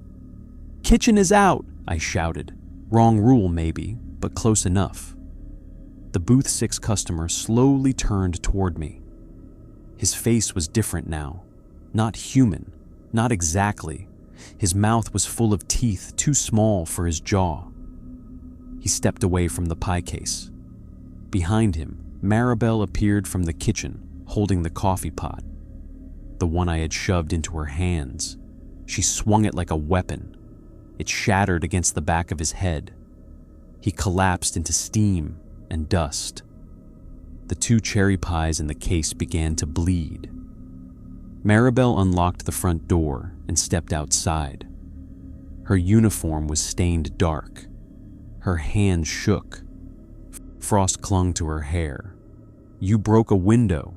Speaker 1: "Kitchen is out!" I shouted. Wrong rule, maybe, but close enough. The booth 6 customer slowly turned toward me. His face was different now. Not human, not exactly. His mouth was full of teeth too small for his jaw. He stepped away from the pie case. Behind him, Maribel appeared from the kitchen, holding the coffee pot. The one I had shoved into her hands. She swung it like a weapon. It shattered against the back of his head. He collapsed into steam and dust. The 2 cherry pies in the case began to bleed. Maribel unlocked the front door and stepped outside. Her uniform was stained dark. Her hands shook. Frost clung to her hair. "You broke a window.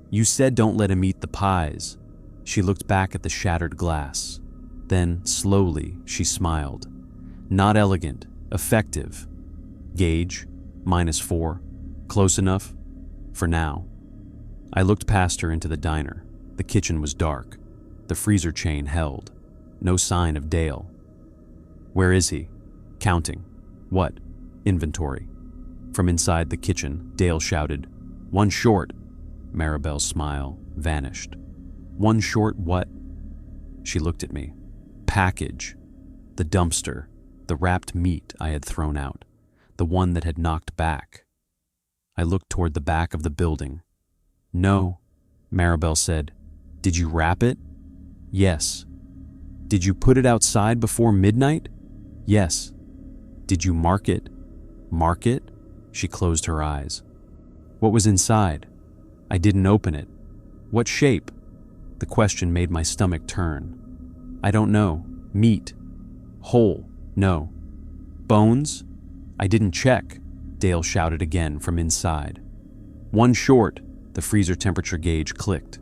Speaker 1: You said don't let him eat the pies." She looked back at the shattered glass. Then, slowly, she smiled. "Not elegant, effective. Gauge, -4. Close enough? For now." I looked past her into the diner. The kitchen was dark. The freezer chain held. No sign of Dale. "Where is he?" "Counting." "What?" "Inventory." From inside the kitchen, Dale shouted, "One short." Maribel's smile vanished. "One short what?" She looked at me. "Package. The dumpster. The wrapped meat I had thrown out. The one that had knocked back." I looked toward the back of the building. "No," Maribel said. "Did you wrap it?" "Yes." Did you put it outside before midnight? Yes. Did you mark it? Mark it? She closed her eyes. What was inside? I didn't open it. What shape? The question made my stomach turn. I don't know. Meat. Whole. No. Bones? I didn't check, Dale shouted again from inside. One short, the freezer temperature gauge clicked.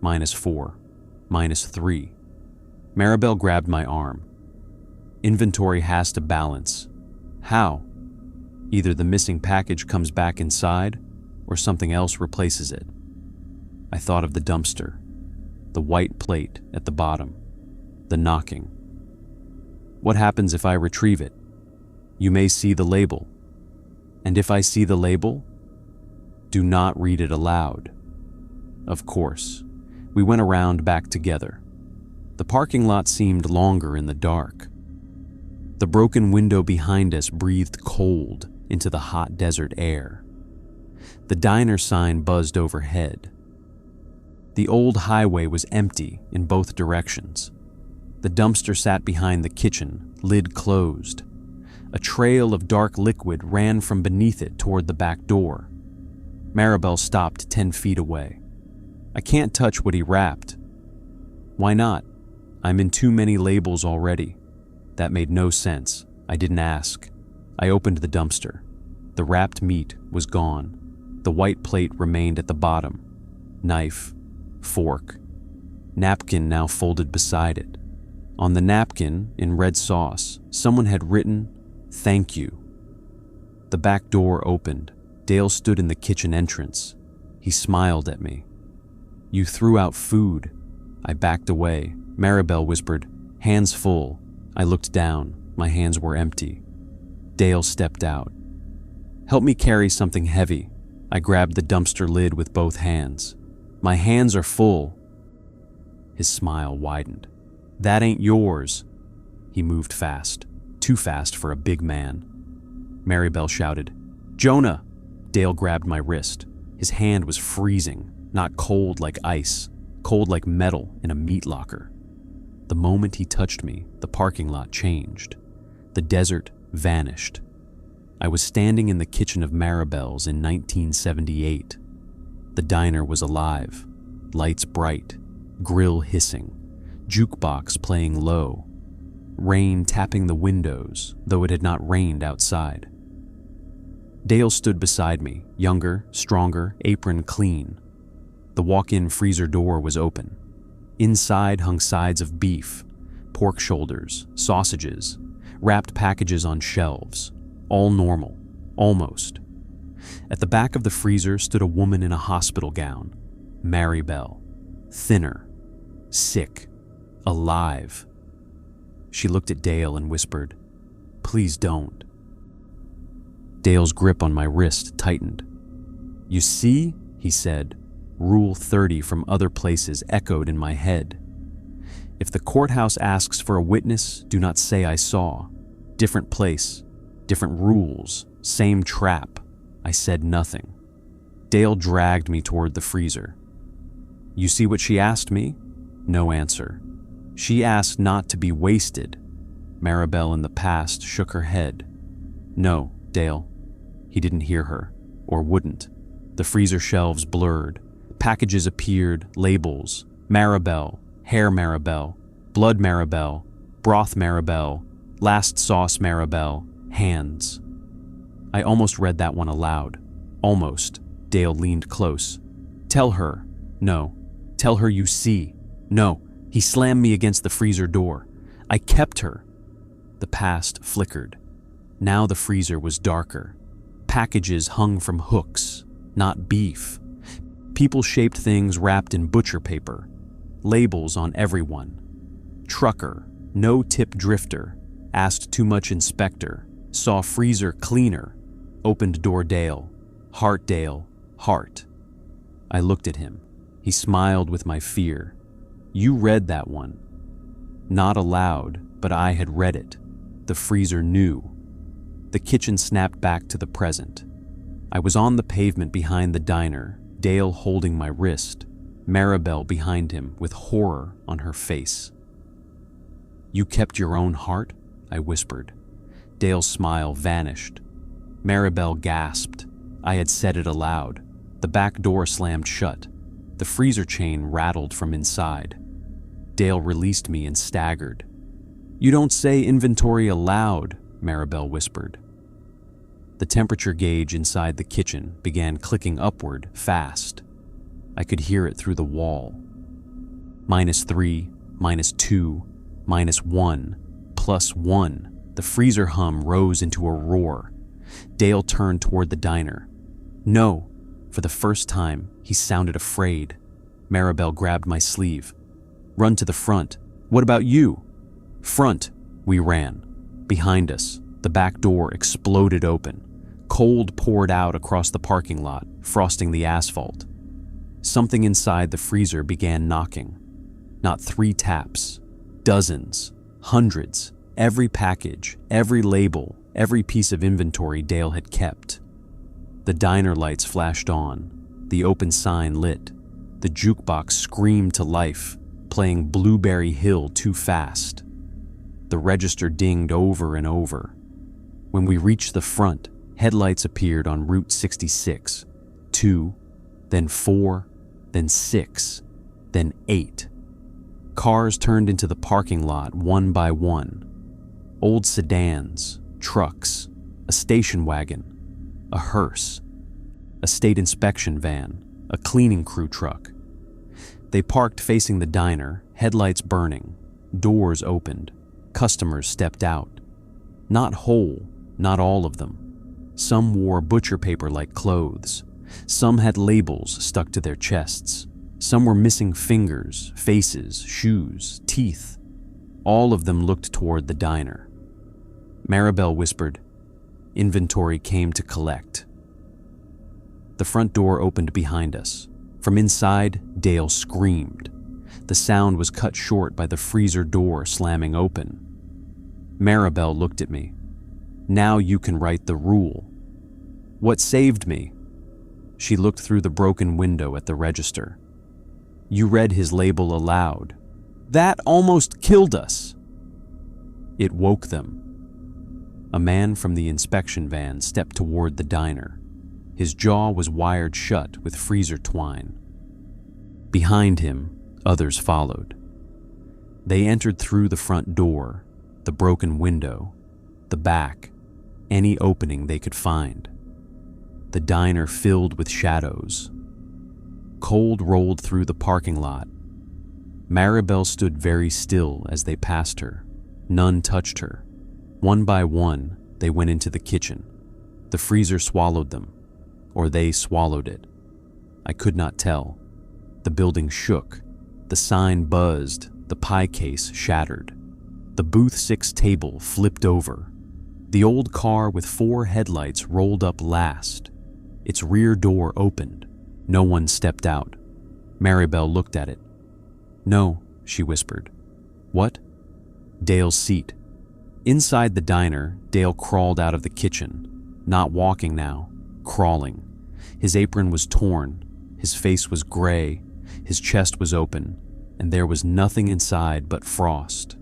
Speaker 1: -4. -3. Maribel grabbed my arm. Inventory has to balance. How? Either the missing package comes back inside, or something else replaces it. I thought of the dumpster, the white plate at the bottom, the knocking. What happens if I retrieve it? You may see the label. And if I see the label, do not read it aloud. Of course, we went around back together. The parking lot seemed longer in the dark. The broken window behind us breathed cold into the hot desert air. The diner sign buzzed overhead. The old highway was empty in both directions. The dumpster sat behind the kitchen, lid closed. A trail of dark liquid ran from beneath it toward the back door. Maribel stopped 10 feet away. I can't touch what he wrapped. Why not? I'm in too many labels already. That made no sense. I didn't ask. I opened the dumpster. The wrapped meat was gone. The white plate remained at the bottom. Knife, fork, napkin now folded beside it. On the napkin, in red sauce, someone had written, "Thank you." The back door opened. Dale stood in the kitchen entrance. He smiled at me. "You threw out food." I backed away. Maribel whispered, "Hands full." I looked down. My hands were empty. Dale stepped out. "Help me carry something heavy." I grabbed the dumpster lid with both hands. "My hands are full." His smile widened. "That ain't yours." He moved fast, too fast for a big man. Maribel shouted, "Jonah!" Dale grabbed my wrist. His hand was freezing, not cold like ice, cold like metal in a meat locker. The moment he touched me, the parking lot changed. The desert vanished. I was standing in the kitchen of Maribel's in 1978. The diner was alive, lights bright, grill hissing, jukebox playing low, rain tapping the windows, though it had not rained outside. Dale stood beside me, younger, stronger, apron clean. The walk-in freezer door was open. Inside hung sides of beef, pork shoulders, sausages, wrapped packages on shelves, all normal, almost. At the back of the freezer stood a woman in a hospital gown, Maribel, thinner, sick, alive. She looked at Dale and whispered, "Please don't." Dale's grip on my wrist tightened. "You see," he said, Rule 30 from other places echoed in my head. "If the courthouse asks for a witness, do not say I saw. Different place, different rules, same trap." I said nothing. Dale dragged me toward the freezer. "You see what she asked me?" No answer. "She asked not to be wasted." Maribel in the past shook her head. "No, Dale." He didn't hear her, or wouldn't. The freezer shelves blurred. Packages appeared, labels. Maribel, hair Maribel, blood Maribel, broth Maribel, last sauce Maribel, hands. I almost read that one aloud. Almost. Dale leaned close. "Tell her." "No." "Tell her you see." "No." He slammed me against the freezer door. "I kept her." The past flickered. Now the freezer was darker. Packages hung from hooks, not beef. People-shaped things wrapped in butcher paper. Labels on everyone. Trucker, no tip drifter, asked too much inspector, saw freezer cleaner, opened door Dale, heart Dale, heart. I looked at him. He smiled with my fear. "You read that one." Not aloud, but I had read it. The freezer knew. The kitchen snapped back to the present. I was on the pavement behind the diner, Dale holding my wrist, Maribel behind him with horror on her face. "You kept your own heart?" I whispered. Dale's smile vanished. Maribel gasped. I had said it aloud. The back door slammed shut. The freezer chain rattled from inside. Dale released me and staggered. "You don't say inventory aloud," Maribel whispered. The temperature gauge inside the kitchen began clicking upward fast. I could hear it through the wall. -3, -2, -1, +1. The freezer hum rose into a roar. Dale turned toward the diner. "No." For the first time, he sounded afraid. Maribel grabbed my sleeve. "Run to the front." "What about you?" "Front." We ran. Behind us, the back door exploded open. Cold poured out across the parking lot, frosting the asphalt. Something inside the freezer began knocking. Not 3 taps, dozens, hundreds, every package, every label, every piece of inventory Dale had kept. The diner lights flashed on, the open sign lit. The jukebox screamed to life, playing Blueberry Hill too fast. The register dinged over and over. When we reached the front, headlights appeared on Route 66. 2, then 4, then 6, then 8. Cars turned into the parking lot one by one. Old sedans, trucks, a station wagon, a hearse, a state inspection van, a cleaning crew truck. They parked facing the diner, headlights burning, doors opened, customers stepped out. Not whole, not all of them. Some wore butcher paper-like clothes. Some had labels stuck to their chests. Some were missing fingers, faces, shoes, teeth. All of them looked toward the diner. Maribel whispered, "Inventory came to collect." The front door opened behind us. From inside, Dale screamed. The sound was cut short by the freezer door slamming open. Maribel looked at me. "Now you can write the rule." "What saved me?" She looked through the broken window at the register. "You read his label aloud. That almost killed us." It woke them. A man from the inspection van stepped toward the diner. His jaw was wired shut with freezer twine. Behind him, others followed. They entered through the front door, the broken window, the back, any opening they could find. The diner filled with shadows. Cold rolled through the parking lot. Maribel stood very still as they passed her. None touched her. One by one, they went into the kitchen. The freezer swallowed them, or they swallowed it. I could not tell. The building shook. The sign buzzed. The pie case shattered. The booth 6 table flipped over. The old car with 4 headlights rolled up last. Its rear door opened. No one stepped out. Maribel looked at it. "No," she whispered. "What?" "Dale's seat." Inside the diner, Dale crawled out of the kitchen. Not walking now, crawling. His apron was torn. His face was gray. His chest was open, and there was nothing inside but frost.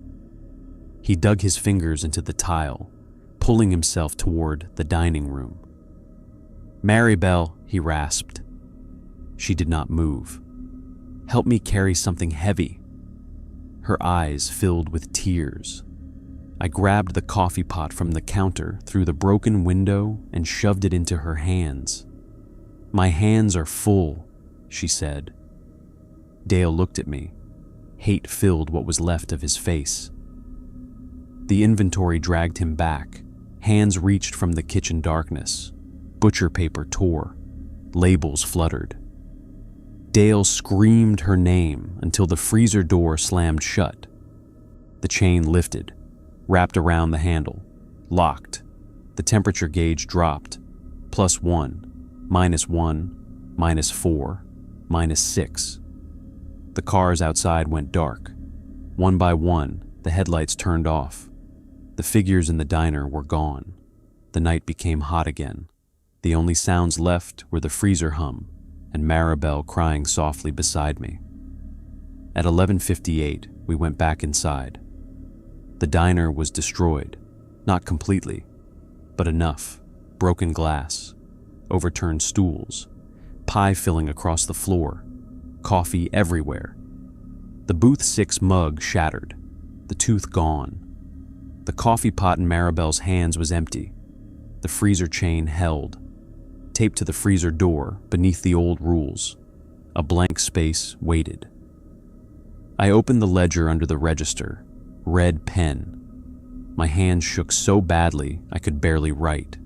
Speaker 1: He dug his fingers into the tile, pulling himself toward the dining room. "Maribel," he rasped. She did not move. "Help me carry something heavy." Her eyes filled with tears. I grabbed the coffee pot from the counter through the broken window and shoved it into her hands. "My hands are full," she said. Dale looked at me. Hate filled what was left of his face. The inventory dragged him back. Hands reached from the kitchen darkness. Butcher paper tore. Labels fluttered. Dale screamed her name until the freezer door slammed shut. The chain lifted, wrapped around the handle, locked. The temperature gauge dropped. +1, -1, -4, -6. The cars outside went dark. One by one, the headlights turned off. The figures in the diner were gone. The night became hot again. The only sounds left were the freezer hum and Maribel crying softly beside me. At 11:58, we went back inside. The diner was destroyed. Not completely, but enough. Broken glass, overturned stools, pie filling across the floor, coffee everywhere. The Booth 6 mug shattered, the tooth gone. The coffee pot in Maribel's hands was empty. The freezer chain held, taped to the freezer door beneath the old rules. A blank space waited. I opened the ledger under the register, red pen. My hand shook so badly I could barely write.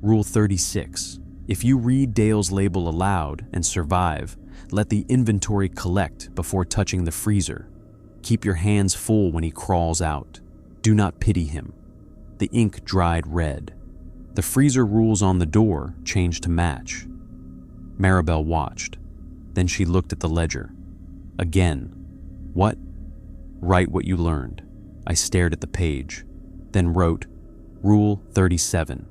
Speaker 1: Rule 36. If you read Dale's label aloud and survive, let the inventory collect before touching the freezer. Keep your hands full when he crawls out. Do not pity him. The ink dried red. The freezer rules on the door changed to match. Maribel watched. Then she looked at the ledger. Again. What? Write what you learned. I stared at the page, then wrote, Rule 37.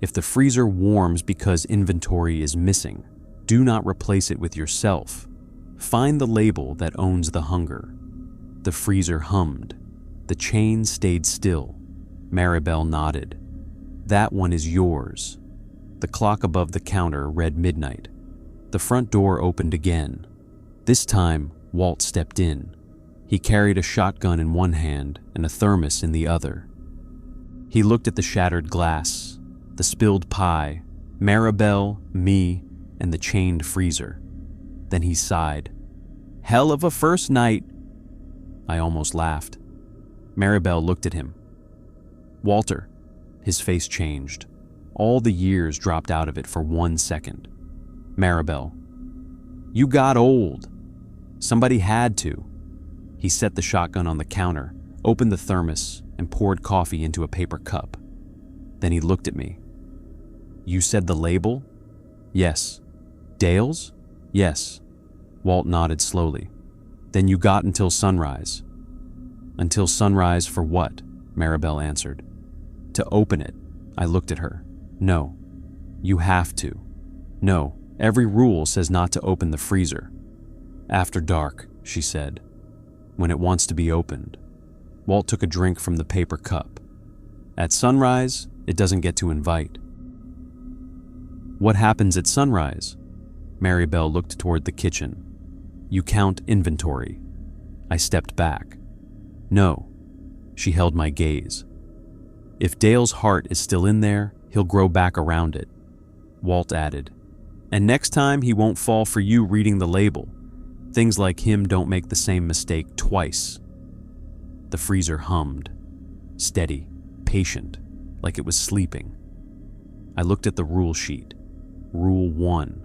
Speaker 1: If the freezer warms because inventory is missing, do not replace it with yourself. Find the label that owns the hunger. The freezer hummed. The chain stayed still. Maribel nodded. That one is yours. The clock above the counter read midnight. The front door opened again. This time, Walt stepped in. He carried a shotgun in one hand and a thermos in the other. He looked at the shattered glass, the spilled pie, Maribel, me, and the chained freezer. Then he sighed. Hell of a first night. I almost laughed. Maribel looked at him. Walter. His face changed. All the years dropped out of it for 1 second. Maribel. You got old. Somebody had to. He set the shotgun on the counter, opened the thermos, and poured coffee into a paper cup. Then he looked at me. You said the label? Yes. Dale's? Yes. Walt nodded slowly. Then you got until sunrise. Until sunrise for what? Maribel answered. To open it. I looked at her. No. You have to. No. Every rule says not to open the freezer. After dark, she said. When it wants to be opened. Walt took a drink from the paper cup. At sunrise, it doesn't get to invite. What happens at sunrise? Maribel looked toward the kitchen. You count inventory. I stepped back. No. She held my gaze. If Dale's heart is still in there, he'll grow back around it. Walt added. And next time he won't fall for you reading the label. Things like him don't make the same mistake twice. The freezer hummed. Steady, patient, like it was sleeping. I looked at the rule sheet. Rule 1.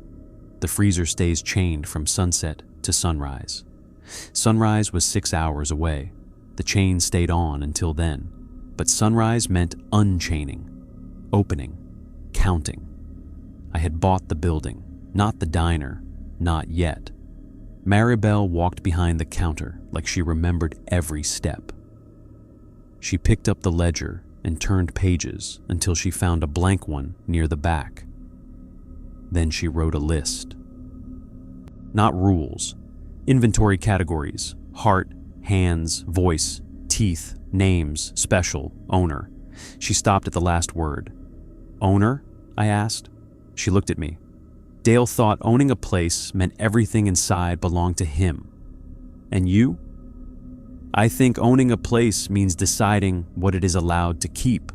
Speaker 1: The freezer stays chained from sunset to sunrise. Sunrise was 6 hours away. The chain stayed on until then. But sunrise meant unchaining, opening, counting. I had bought the building, not the diner, not yet. Maribel walked behind the counter like she remembered every step. She picked up the ledger and turned pages until she found a blank one near the back. Then she wrote a list. Not rules. Inventory categories: heart, hands, voice, teeth, names, special, owner. She stopped at the last word. Owner? I asked. She looked at me. Dale thought owning a place meant everything inside belonged to him. And you? I think owning a place means deciding what it is allowed to keep.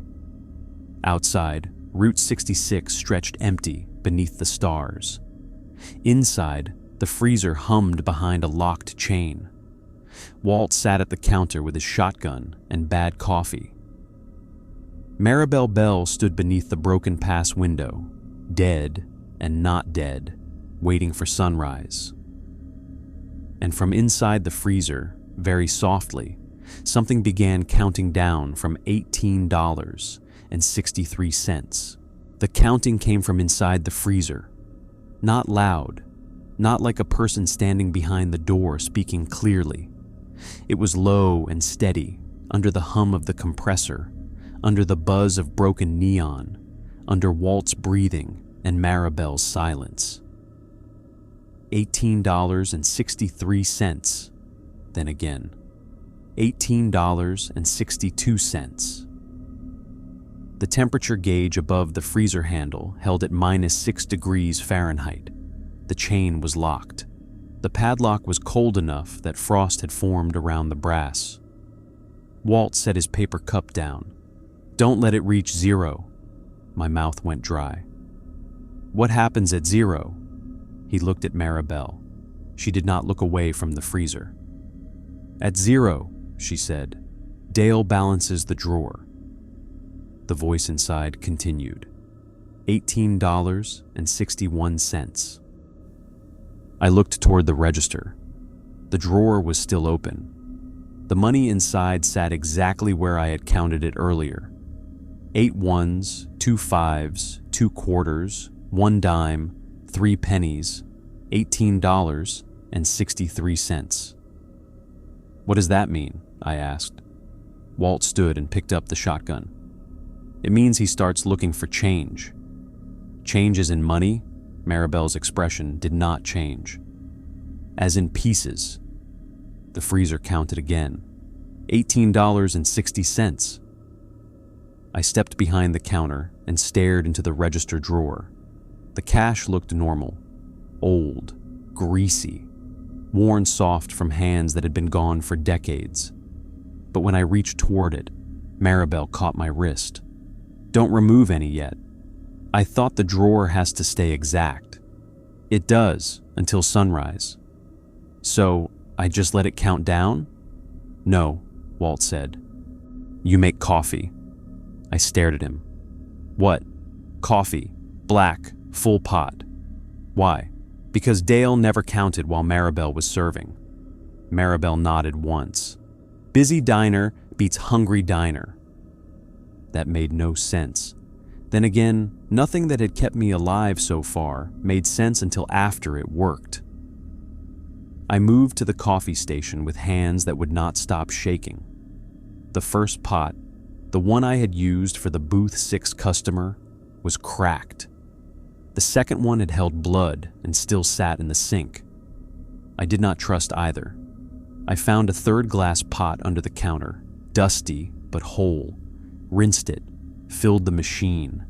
Speaker 1: Outside, Route 66 stretched empty beneath the stars. Inside, the freezer hummed behind a locked chain. Walt sat at the counter with his shotgun and bad coffee. Maribel Bell stood beneath the broken pass window, dead and not dead, waiting for sunrise. And from inside the freezer, very softly, something began counting down from $18.63. The counting came from inside the freezer. Not loud, not like a person standing behind the door speaking clearly. It was low and steady, under the hum of the compressor, under the buzz of broken neon, under Walt's breathing and Maribel's silence. $18.63. Then again, $18.62. The temperature gauge above the freezer handle held at -6 degrees Fahrenheit. The chain was locked. The padlock was cold enough that frost had formed around the brass. Walt set his paper cup down. "Don't let it reach 0. My mouth went dry. "What happens at 0? He looked at Maribel. She did not look away from the freezer. "At 0, she said, "Dale balances the drawer." The voice inside continued. $18.61. I looked toward the register. The drawer was still open. The money inside sat exactly where I had counted it earlier. 8 ones, 2 fives, 2 quarters, 1 dime, 3 pennies, $18.63. "What does that mean?" I asked. Walt stood and picked up the shotgun. "It means he starts looking for change." "Change as in money?" Maribel's expression did not change. "As in pieces." The freezer counted again. $18.60. I stepped behind the counter and stared into the register drawer. The cash looked normal. Old, greasy, worn soft from hands that had been gone for decades. But when I reached toward it, Maribel caught my wrist. "Don't remove any yet. I thought the drawer has to stay exact." "It does, until sunrise." "So, I just let it count down?" "No," Walt said. "You make coffee." I stared at him. "What?" "Coffee. Black, full pot." "Why?" "Because Dale never counted while Maribel was serving." Maribel nodded once. "Busy diner beats hungry diner." That made no sense. Then again, nothing that had kept me alive so far made sense until after it worked. I moved to the coffee station with hands that would not stop shaking. The first pot, the one I had used for the Booth 6 customer, was cracked. The second one had held blood and still sat in the sink. I did not trust either. I found a third glass pot under the counter, dusty but whole, rinsed it, filled the machine,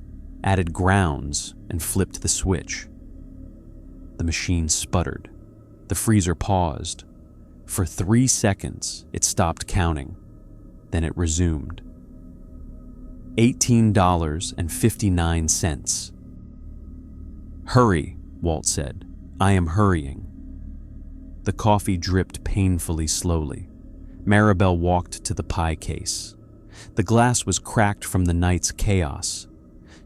Speaker 1: added grounds, and flipped the switch. The machine sputtered. The freezer paused. For 3 seconds, it stopped counting. Then it resumed. $18.59. "Hurry," Walt said. "I am hurrying." The coffee dripped painfully slowly. Maribel walked to the pie case. The glass was cracked from the night's chaos.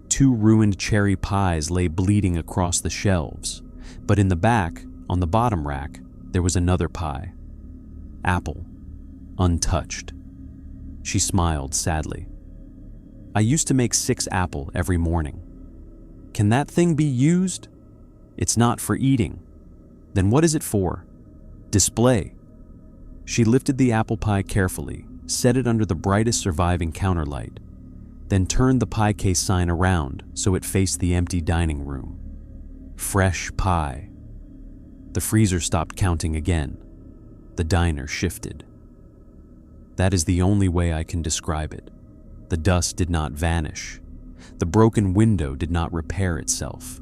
Speaker 1: 2 ruined cherry pies lay bleeding across the shelves, but in the back, on the bottom rack, there was another pie. Apple, untouched. She smiled sadly. "I used to make 6 apple every morning." "Can that thing be used?" "It's not for eating." "Then what is it for?" "Display." She lifted the apple pie carefully, set it under the brightest surviving counter light, then turned the pie case sign around so it faced the empty dining room. Fresh pie. The freezer stopped counting again. The diner shifted. That is the only way I can describe it. The dust did not vanish. The broken window did not repair itself.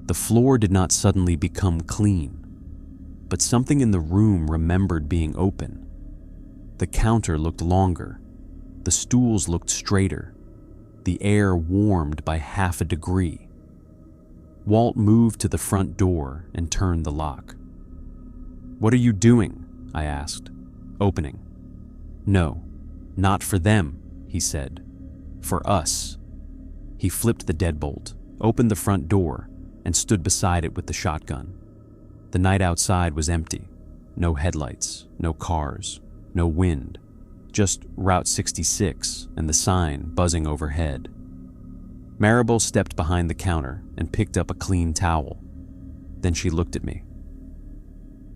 Speaker 1: The floor did not suddenly become clean. But something in the room remembered being open. The counter looked longer. The stools looked straighter. The air warmed by half a degree. Walt moved to the front door and turned the lock. "What are you doing?" I asked. "Opening." "No, not for them," he said. "For us." He flipped the deadbolt, opened the front door, and stood beside it with the shotgun. The night outside was empty. No headlights, no cars, no wind. Just Route 66 and the sign buzzing overhead. Maribel stepped behind the counter and picked up a clean towel. Then she looked at me.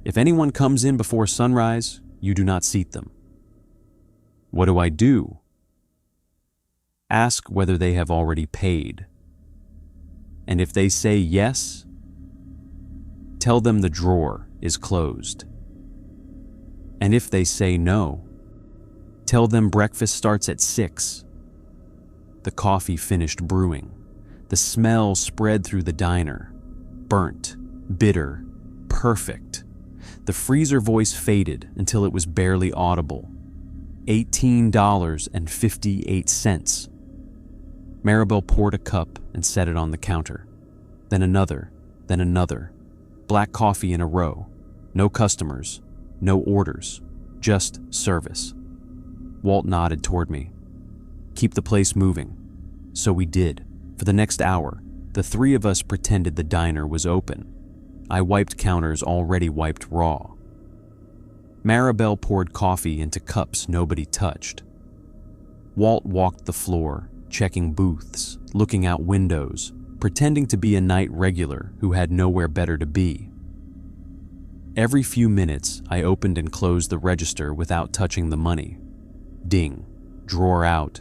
Speaker 1: "If anyone comes in before sunrise, you do not seat them." "What do I do?" "Ask whether they have already paid. And if they say yes, tell them the drawer is closed. And if they say no, Tell them breakfast starts at 6. The coffee finished brewing. The smell spread through the diner. Burnt, bitter, perfect. The freezer voice faded until it was barely audible. $18.58. Maribel poured a cup and set it on the counter. Then another, then another. Black coffee in a row. No customers, no orders, just service. Walt nodded toward me. Keep the place moving. So we did. For the next hour, the three of us pretended the diner was open. I wiped counters already wiped raw. Maribel poured coffee into cups nobody touched. Walt walked the floor, checking booths, looking out windows, pretending to be a night regular who had nowhere better to be. Every few minutes, I opened and closed the register without touching the money. Ding. Drawer out.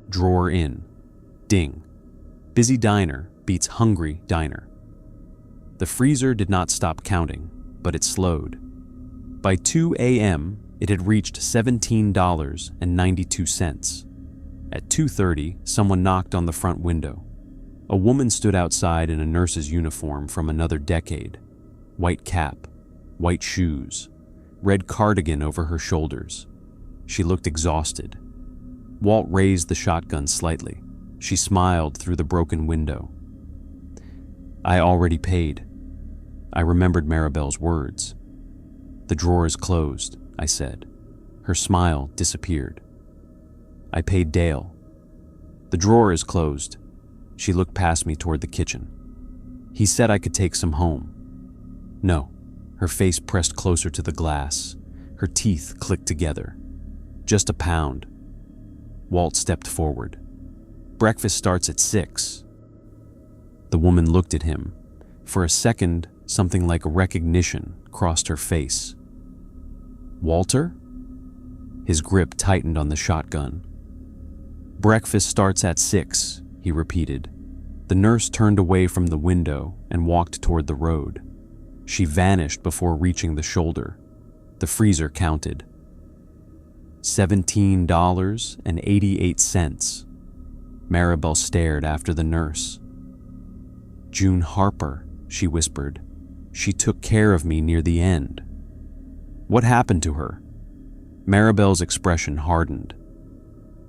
Speaker 1: Drawer in. Ding. Busy diner beats hungry diner. The freezer did not stop counting, but it slowed. By 2 a.m., it had reached $17.92. At 2:30, someone knocked on the front window. A woman stood outside in a nurse's uniform from another decade. White cap, white shoes, red cardigan over her shoulders. She looked exhausted. Walt raised the shotgun slightly. She smiled through the broken window. I already paid. I remembered Maribel's words. The drawer is closed, I said. Her smile disappeared. I paid Dale. The drawer is closed. She looked past me toward the kitchen. He said I could take some home. No. Her face pressed closer to the glass. Her teeth clicked together. Just a pound. Walt stepped forward. Breakfast starts at 6. The woman looked at him. For a second, something like recognition crossed her face. Walter? His grip tightened on the shotgun. Breakfast starts at 6, he repeated. The nurse turned away from the window and walked toward the road. She vanished before reaching the shoulder. The freezer counted. $17.88. Maribel stared after the nurse. June Harper, she whispered. She took care of me near the end. What happened to her? Maribel's expression hardened.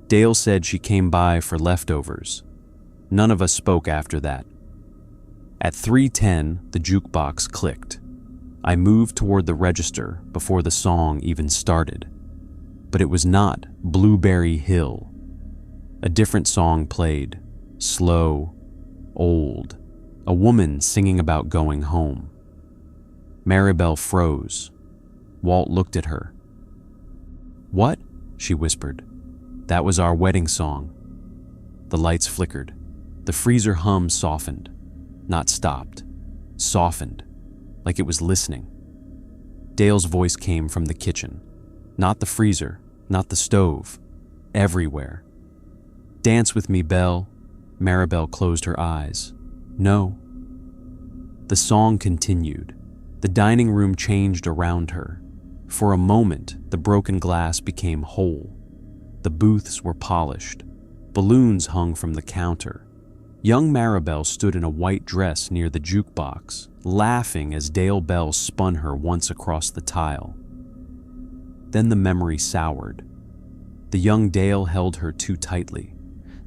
Speaker 1: Dale said she came by for leftovers. None of us spoke after that. At 3:10, the jukebox clicked. I moved toward the register before the song even started. But it was not Blueberry Hill. A different song played, slow, old, a woman singing about going home. Maribel froze. Walt looked at her. What? She whispered. That was our wedding song. The lights flickered. The freezer hum softened. Not stopped. Softened. Like it was listening. Dale's voice came from the kitchen. Not the freezer. Not the stove. Everywhere. Dance with me, Belle. Maribel closed her eyes. No. The song continued. The dining room changed around her. For a moment, the broken glass became whole. The booths were polished. Balloons hung from the counter. Young Maribel stood in a white dress near the jukebox, laughing as Dale Bell spun her once across the tile. Then the memory soured. The young Dale held her too tightly.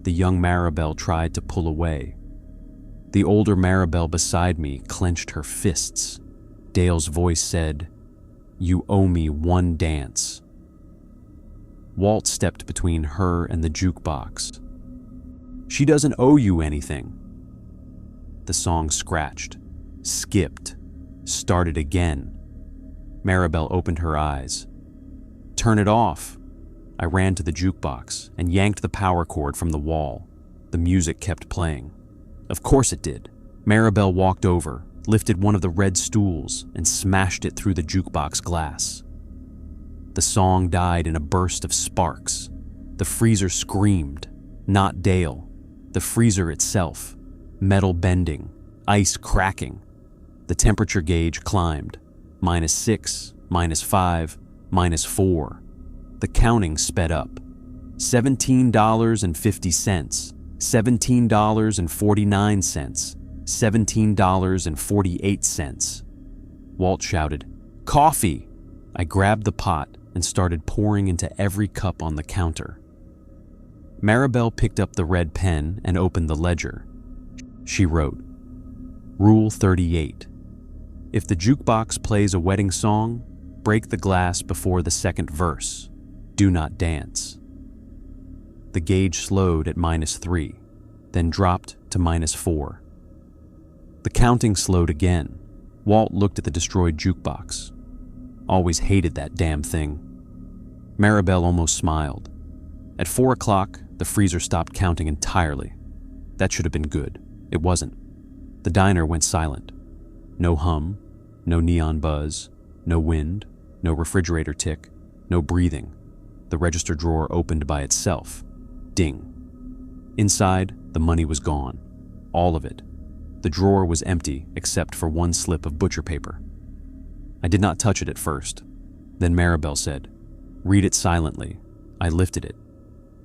Speaker 1: The young Maribel tried to pull away. The older Maribel beside me clenched her fists. Dale's voice said, "You owe me one dance." Walt stepped between her and the jukebox. She doesn't owe you anything. The song scratched, skipped, started again. Maribel opened her eyes. Turn it off. I ran to the jukebox and yanked the power cord from the wall. The music kept playing. Of course it did. Maribel walked over, lifted one of the red stools, and smashed it through the jukebox glass. The song died in a burst of sparks. The freezer screamed. Not Dale. The freezer itself. Metal bending. Ice cracking. The temperature gauge climbed. -6, -5, -4. The counting sped up. $17.50, $17.49, $17.48. Walt shouted, "Coffee!" I grabbed the pot and started pouring into every cup on the counter. Maribel picked up the red pen and opened the ledger. She wrote, "Rule 38. If the jukebox plays a wedding song, break the glass before the second verse. Do not dance." The gauge slowed at -3, then dropped to -4. The counting slowed again. Walt looked at the destroyed jukebox. Always hated that damn thing. Maribel almost smiled. At 4 o'clock, the freezer stopped counting entirely. That should have been good. It wasn't. The diner went silent. No hum, no neon buzz, no wind, no refrigerator tick, no breathing. The register drawer opened by itself. Ding. Inside, the money was gone. All of it. The drawer was empty except for one slip of butcher paper. I did not touch it at first. Then Maribel said, "Read it silently." I lifted it.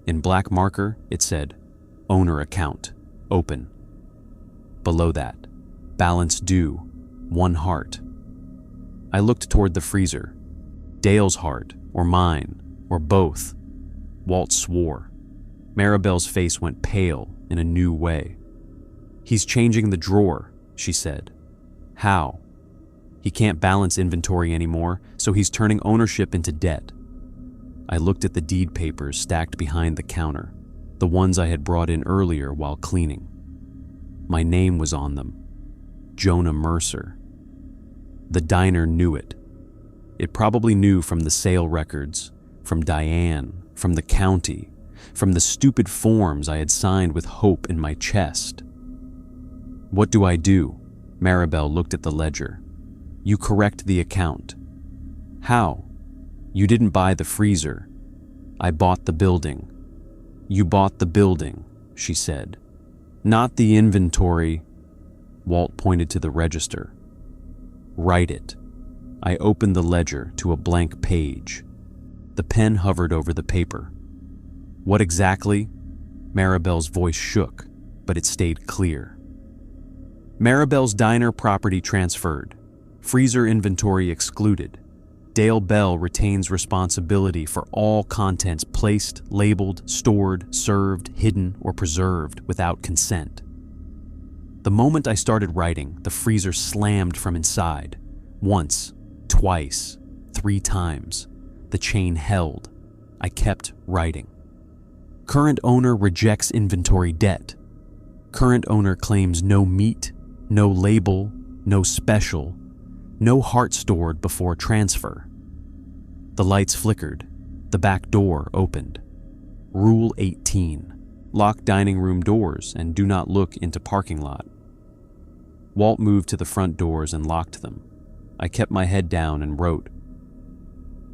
Speaker 1: In black marker, it said, "Owner account, open." Below that, balance due, 1 heart. I looked toward the freezer. Dale's heart, or mine, or both. Walt swore. Maribel's face went pale in a new way. "He's changing the drawer," she said. "How?" "He can't balance inventory anymore, so he's turning ownership into debt." I looked at the deed papers stacked behind the counter, the ones I had brought in earlier while cleaning. My name was on them. Jonah Mercer. The diner knew it. It probably knew from the sale records, from Diane, from the county, from the stupid forms I had signed with hope in my chest. "What do I do?" Maribel looked at the ledger. "You correct the account." "How?" "You didn't buy the freezer. I bought the building." "You bought the building," she said. "Not the inventory." Walt pointed to the register. "Write it." I opened the ledger to a blank page. The pen hovered over the paper. "What exactly?" Maribel's voice shook, but it stayed clear. "Maribel's diner property transferred. Freezer inventory excluded. Dale Bell retains responsibility for all contents placed, labeled, stored, served, hidden, or preserved without consent." The moment I started writing, the freezer slammed from inside. Once, twice, 3 times. The chain held. I kept writing. "Current owner rejects inventory debt. Current owner claims no meat, no label, no special, no heart stored before transfer." The lights flickered. The back door opened. Rule 18. Lock dining room doors and do not look into parking lot. Walt moved to the front doors and locked them. I kept my head down and wrote,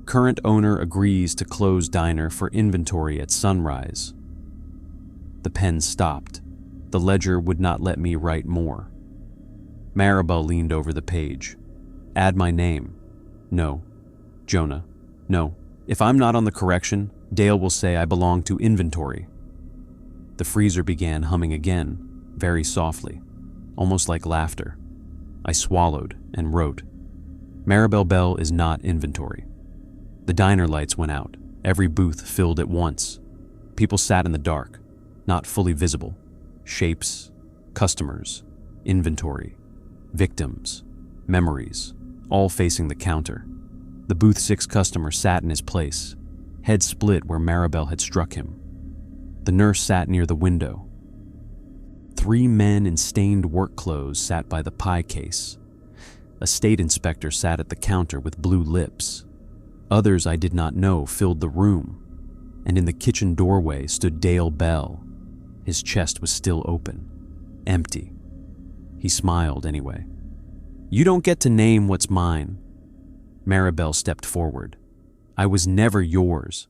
Speaker 1: "Current owner agrees to close diner for inventory at sunrise." The pen stopped. The ledger would not let me write more. Maribel leaned over the page. "Add my name." "No." "Jonah." "No. If I'm not on the correction, Dale will say I belong to inventory." The freezer began humming again, very softly, almost like laughter. I swallowed and wrote, "Maribel Bell is not inventory." The diner lights went out. Every booth filled at once. People sat in the dark, not fully visible. Shapes, customers, inventory, victims, memories, all facing the counter. The booth 6 customer sat in his place, head split where Maribel had struck him. The nurse sat near the window. 3 men in stained work clothes sat by the pie case. A state inspector sat at the counter with blue lips. Others I did not know filled the room, and in the kitchen doorway stood Dale Bell. His chest was still open, empty. He smiled anyway. "You don't get to name what's mine." Maribel stepped forward. "I was never yours."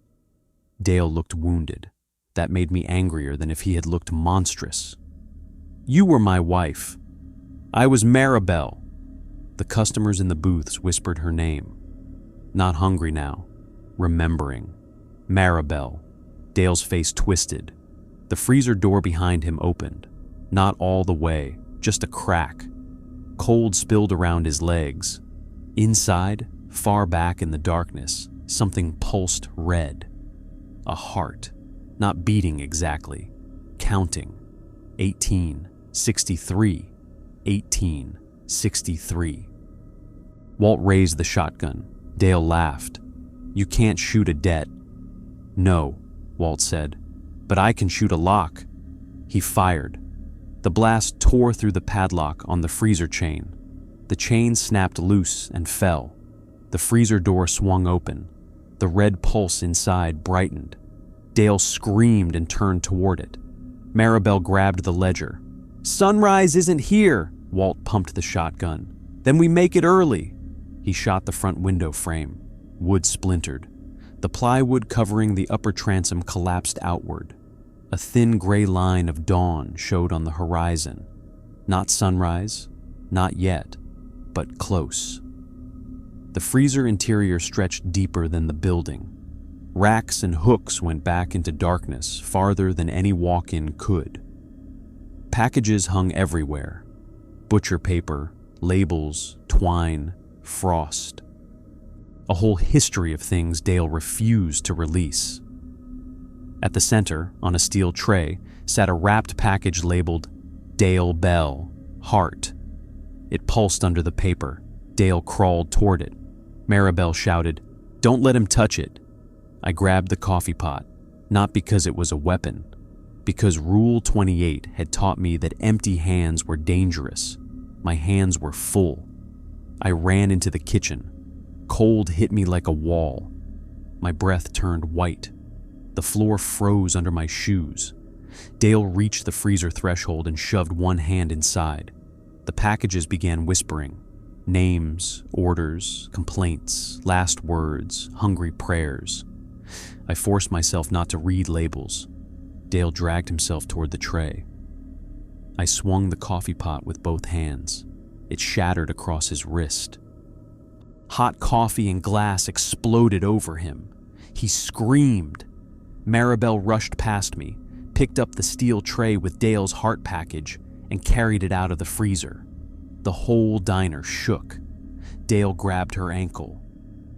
Speaker 1: Dale looked wounded. That made me angrier than if he had looked monstrous. "You were my wife. I was Maribel." The customers in the booths whispered her name. Not hungry now, remembering. Maribel. Dale's face twisted. The freezer door behind him opened. Not all the way, just a crack. Cold spilled around his legs. Inside, far back in the darkness, something pulsed red. A heart, not beating exactly, counting. 1863, 1863. Walt raised the shotgun. Dale laughed. "You can't shoot a dead." "No," Walt said, "but I can shoot a lock." He fired. The blast tore through the padlock on the freezer chain. The chain snapped loose and fell. The freezer door swung open. The red pulse inside brightened. Dale screamed and turned toward it. Maribel grabbed the ledger. "Sunrise isn't here!" Walt pumped the shotgun. "Then we make it early." He shot the front window frame. Wood splintered. The plywood covering the upper transom collapsed outward. A thin gray line of dawn showed on the horizon. Not sunrise, not yet, but close. The freezer interior stretched deeper than the building. Racks and hooks went back into darkness farther than any walk-in could. Packages hung everywhere. Butcher paper, labels, twine, frost. A whole history of things Dale refused to release. At the center, on a steel tray, sat a wrapped package labeled Dale Bell, Heart. It pulsed under the paper. Dale crawled toward it. Maribel shouted, "Don't let him touch it." I grabbed the coffee pot, not because it was a weapon, because Rule 28 had taught me that empty hands were dangerous. My hands were full. I ran into the kitchen. Cold hit me like a wall. My breath turned white. The floor froze under my shoes. Dale reached the freezer threshold and shoved one hand inside. The packages began whispering. Names, orders, complaints, last words, hungry prayers. I forced myself not to read labels. Dale dragged himself toward the tray. I swung the coffee pot with both hands. It shattered across his wrist. Hot coffee and glass exploded over him. He screamed. Maribel rushed past me, picked up the steel tray with Dale's heart package, and carried it out of the freezer. The whole diner shook. Dale grabbed her ankle.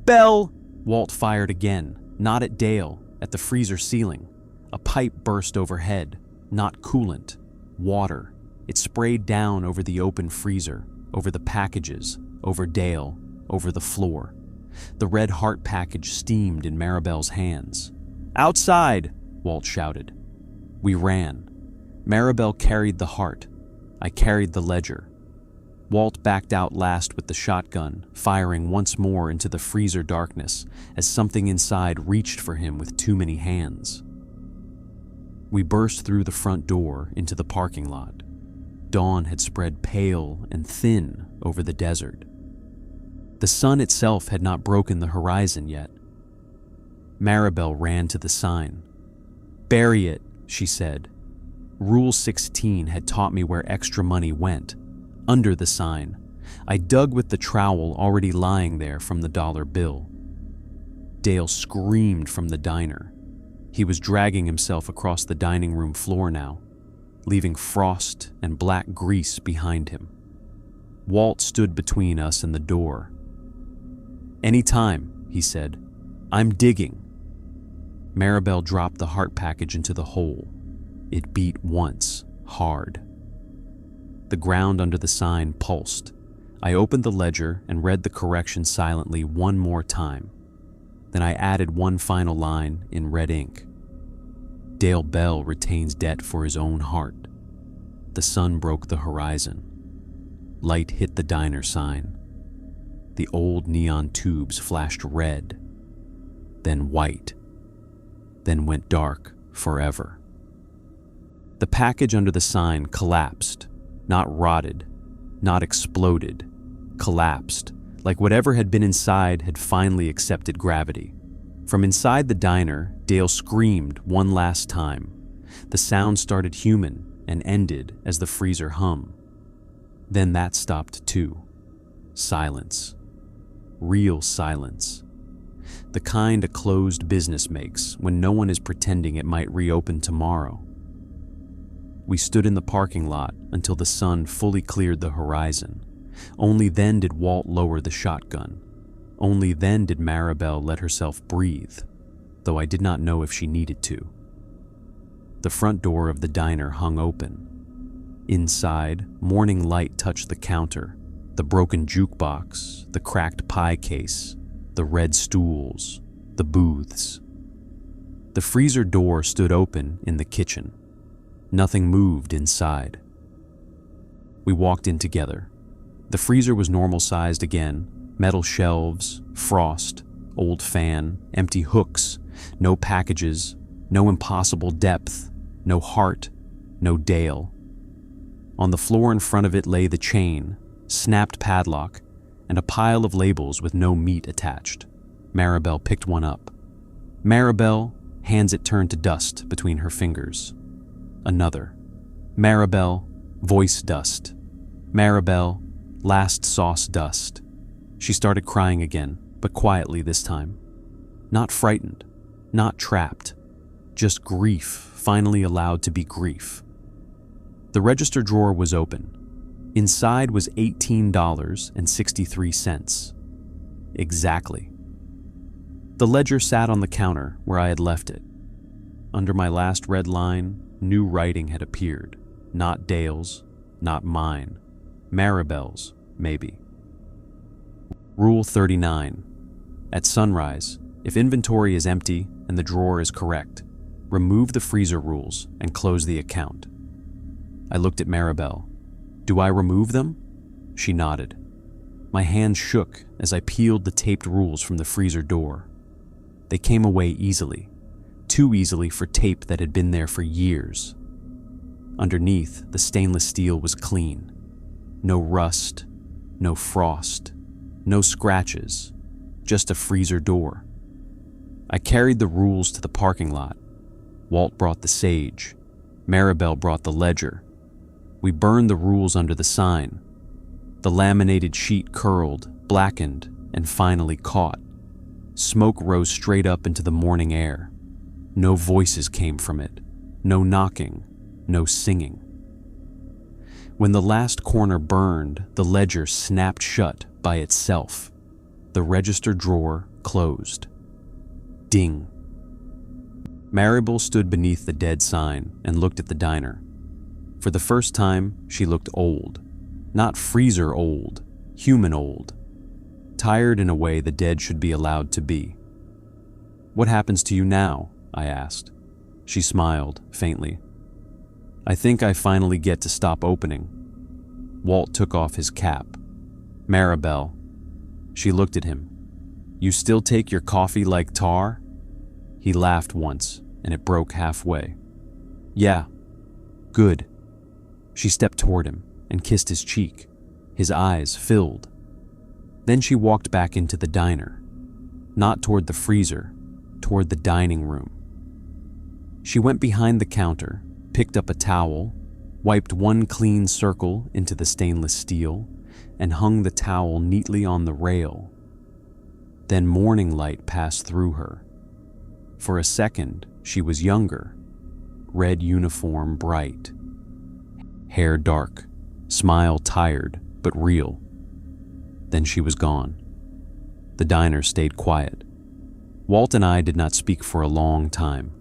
Speaker 1: "Belle!" Walt fired again, not at Dale, at the freezer ceiling. A pipe burst overhead, not coolant, water. It sprayed down over the open freezer, over the packages, over Dale, over the floor. The red heart package steamed in Maribel's hands. "Outside!" Walt shouted. We ran. Maribel carried the heart. I carried the ledger. Walt backed out last with the shotgun, firing once more into the freezer darkness as something inside reached for him with too many hands. We burst through the front door into the parking lot. Dawn had spread pale and thin over the desert. The sun itself had not broken the horizon yet. Maribel ran to the sign. "Bury it," she said. Rule 16 had taught me where extra money went. Under the sign, I dug with the trowel already lying there from the dollar bill. Dale screamed from the diner. He was dragging himself across the dining room floor now, leaving frost and black grease behind him. Walt stood between us and the door. "Anytime," he said. "I'm digging." Maribel dropped the heart package into the hole. It beat once, hard. The ground under the sign pulsed. I opened the ledger and read the correction silently one more time. Then I added one final line in red ink. Dale Bell retains debt for his own heart. The sun broke the horizon. Light hit the diner sign. The old neon tubes flashed red, then white, then went dark forever. The package under the sign collapsed, not rotted, not exploded, collapsed, like whatever had been inside had finally accepted gravity. From inside the diner, Dale screamed one last time. The sound started human and ended as the freezer hummed. Then that stopped too. Silence. Real silence. the kind a closed business makes when no one is pretending it might reopen tomorrow. We stood in the parking lot until the sun fully cleared the horizon. Only then did Walt lower the shotgun. Only then did Maribel let herself breathe, though I did not know if she needed to. The front door of the diner hung open. Inside, morning light touched the counter, the broken jukebox, the cracked pie case, the red stools, the booths. The freezer door stood open in the kitchen. Nothing moved inside. We walked in together. The freezer was normal-sized again, metal shelves, frost, old fan, empty hooks, no packages, no impossible depth, no heart, no Dale. On the floor in front of it lay the chain, snapped padlock, and a pile of labels with no meat attached. Maribel picked one up. Maribel, hands it turned to dust between her fingers. Another. Maribel, voice dust. Maribel, last sauce dust. She started crying again, but quietly this time. Not frightened, not trapped, just grief finally allowed to be grief. The register drawer was open. Inside was $18.63. Exactly. The ledger sat on the counter where I had left it. Under my last red line, new writing had appeared. Not Dale's, not mine. Maribel's, maybe. Rule 39. At sunrise, if inventory is empty and the drawer is correct, remove the freezer rules and close the account. I looked at Maribel. Do I remove them? She nodded. My hand shook as I peeled the taped rules from the freezer door. They came away easily, too easily for tape that had been there for years. Underneath, the stainless steel was clean. No rust, no frost, no scratches, just a freezer door. I carried the rules to the parking lot. Walt brought the sage. Maribel brought the ledger. We burned the rules under the sign. The laminated sheet curled, blackened, and finally caught. Smoke rose straight up into the morning air. No voices came from it. No knocking, no singing. When the last corner burned, the ledger snapped shut by itself. The register drawer closed. Ding. Maribel stood beneath the dead sign and looked at the diner. For the first time, she looked old. Not freezer old, human old. Tired in a way the dead should be allowed to be. "What happens to you now?" I asked. She smiled, faintly. "I think I finally get to stop opening." Walt took off his cap. "Maribel." She looked at him. "You still take your coffee like tar?" He laughed once, and it broke halfway. "Yeah. Good." She stepped toward him and kissed his cheek. His eyes filled. Then she walked back into the diner. Not toward the freezer, toward the dining room. She went behind the counter, picked up a towel, wiped one clean circle into the stainless steel, and hung the towel neatly on the rail. Then morning light passed through her. For a second, she was younger. Red uniform bright. Hair dark. Smile tired, but real. Then she was gone. The diner stayed quiet. Walt and I did not speak for a long time.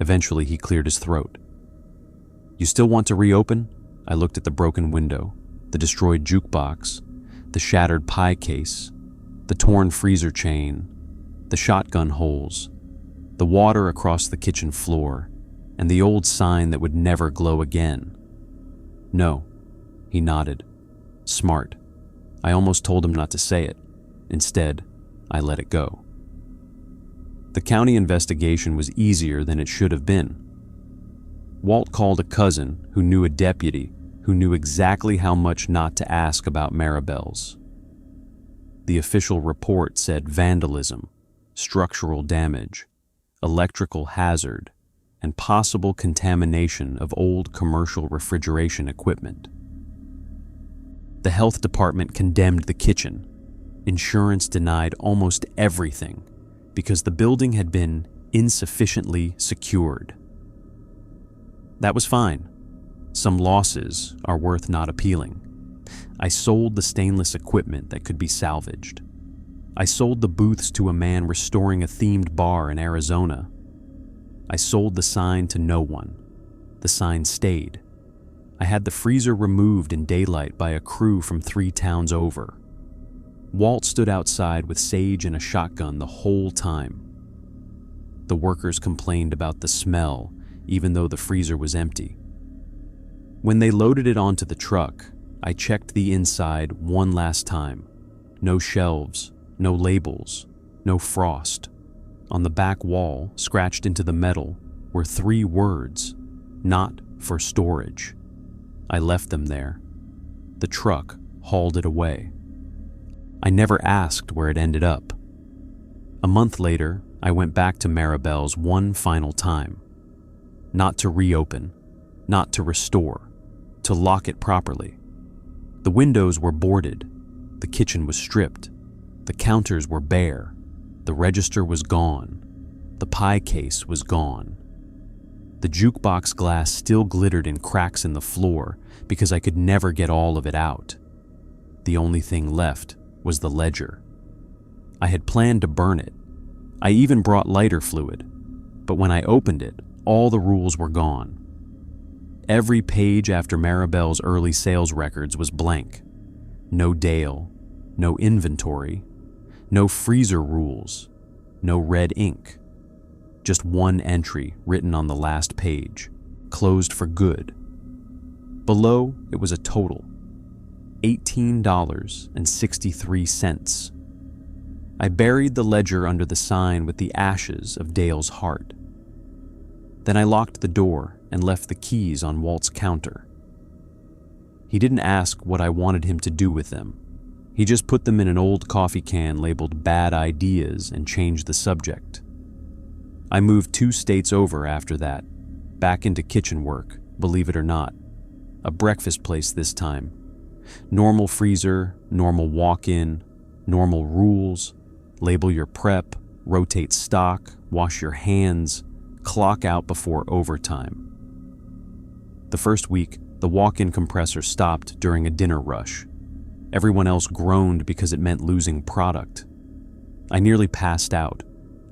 Speaker 1: Eventually, he cleared his throat. "You still want to reopen?" I looked at the broken window, the destroyed jukebox, the shattered pie case, the torn freezer chain, the shotgun holes, the water across the kitchen floor, and the old sign that would never glow again. "No," he nodded. Smart. I almost told him not to say it. Instead, I let it go. The county investigation was easier than it should have been. Walt called a cousin who knew a deputy who knew exactly how much not to ask about Maribel's. The official report said vandalism, structural damage, electrical hazard, and possible contamination of old commercial refrigeration equipment. The health department condemned the kitchen. Insurance denied almost everything. because the building had been insufficiently secured. That was fine. Some losses are worth not appealing. I sold the stainless equipment that could be salvaged. I sold the booths to a man restoring a themed bar in Arizona. I sold the sign to no one. The sign stayed. I had the freezer removed in daylight by a crew from 3 towns over. Walt stood outside with Sage and a shotgun the whole time. The workers complained about the smell, even though the freezer was empty. When they loaded it onto the truck, I checked the inside one last time. No shelves, no labels, no frost. On the back wall, scratched into the metal, were 3 words: "Not for storage." I left them there. The truck hauled it away. I never asked where it ended up. A month later, I went back to Maribel's one final time. Not to reopen, not to restore, to lock it properly. The windows were boarded, the kitchen was stripped, the counters were bare, the register was gone, the pie case was gone. The jukebox glass still glittered in cracks in the floor because I could never get all of it out. The only thing left was the ledger. I had planned to burn it. I even brought lighter fluid, but when I opened it, all the rules were gone. Every page after Maribel's early sales records was blank. No Dale, no inventory, no freezer rules, no red ink. Just one entry written on the last page, closed for good. Below, it was a total: $18.63. I buried the ledger under the sign with the ashes of Dale's heart. Then I locked the door and left the keys on Walt's counter. He didn't ask what I wanted him to do with them. He just put them in an old coffee can labeled "Bad Ideas" and changed the subject. I moved 2 states over after that, back into kitchen work, believe it or not. A breakfast place this time. Normal freezer, normal walk-in, normal rules, label your prep, rotate stock, wash your hands, clock out before overtime. The first week, the walk-in compressor stopped during a dinner rush. Everyone else groaned because it meant losing product. I nearly passed out.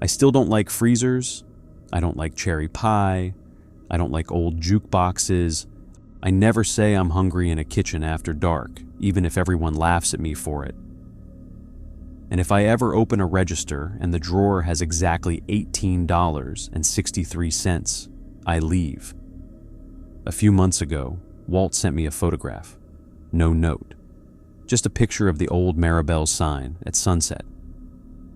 Speaker 1: I still don't like freezers. I don't like cherry pie. I don't like old jukeboxes. I never say I'm hungry in a kitchen after dark, even if everyone laughs at me for it. And if I ever open a register and the drawer has exactly $18.63, I leave. A few months ago, Walt sent me a photograph. No note. Just a picture of the old Maribel sign at sunset.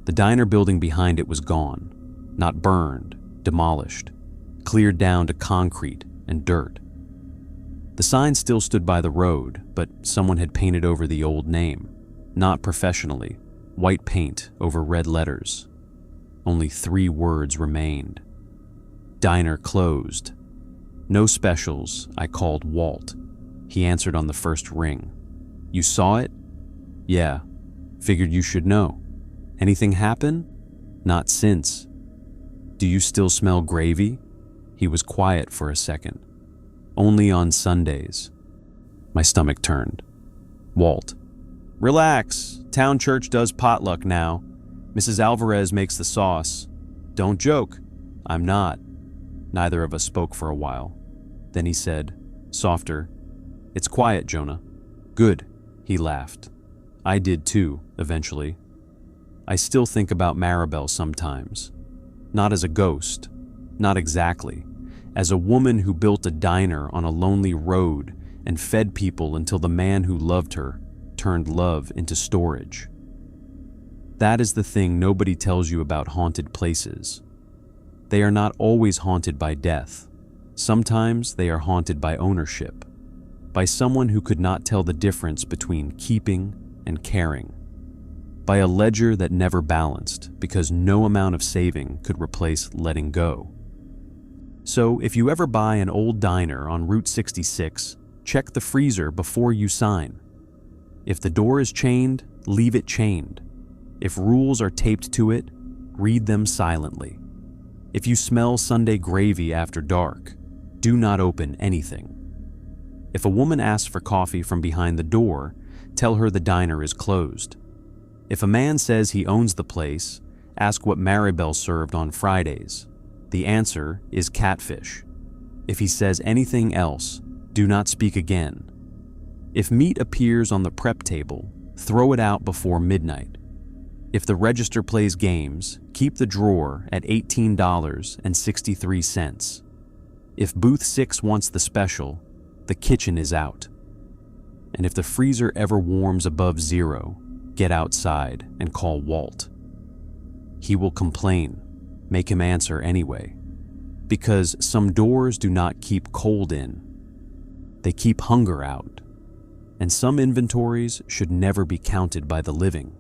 Speaker 1: The diner building behind it was gone. Not burned, demolished, cleared down to concrete and dirt. The sign still stood by the road, but someone had painted over the old name. Not professionally. White paint over red letters. Only 3 words remained. Diner closed. No specials, I called Walt. He answered on the first ring. You saw it? Yeah. Figured you should know. Anything happen? Not since. Do you still smell gravy? He was quiet for a second. Only on Sundays. My stomach turned. Walt. Relax. Town church does potluck now. Mrs. Alvarez makes the sauce. Don't joke. I'm not. Neither of us spoke for a while. Then he said, softer, It's quiet, Jonah. Good. He laughed. I did too, eventually. I still think about Maribel sometimes. Not as a ghost. Not exactly. As a woman who built a diner on a lonely road and fed people until the man who loved her turned love into storage. That is the thing nobody tells you about haunted places. They are not always haunted by death. Sometimes they are haunted by ownership, by someone who could not tell the difference between keeping and caring, by a ledger that never balanced because no amount of saving could replace letting go. So if you ever buy an old diner on Route 66, check the freezer before you sign. If the door is chained, leave it chained. If rules are taped to it, read them silently. If you smell Sunday gravy after dark, do not open anything. If a woman asks for coffee from behind the door, tell her the diner is closed. If a man says he owns the place, ask what Maribel served on Fridays. The answer is catfish. If he says anything else, do not speak again. If meat appears on the prep table, throw it out before midnight. If the register plays games, keep the drawer at $18.63. If booth 6 wants the special, the kitchen is out. And if the freezer ever warms above 0, get outside and call Walt. He will complain. Make him answer anyway. Because some doors do not keep cold in. They keep hunger out. And some inventories should never be counted by the living.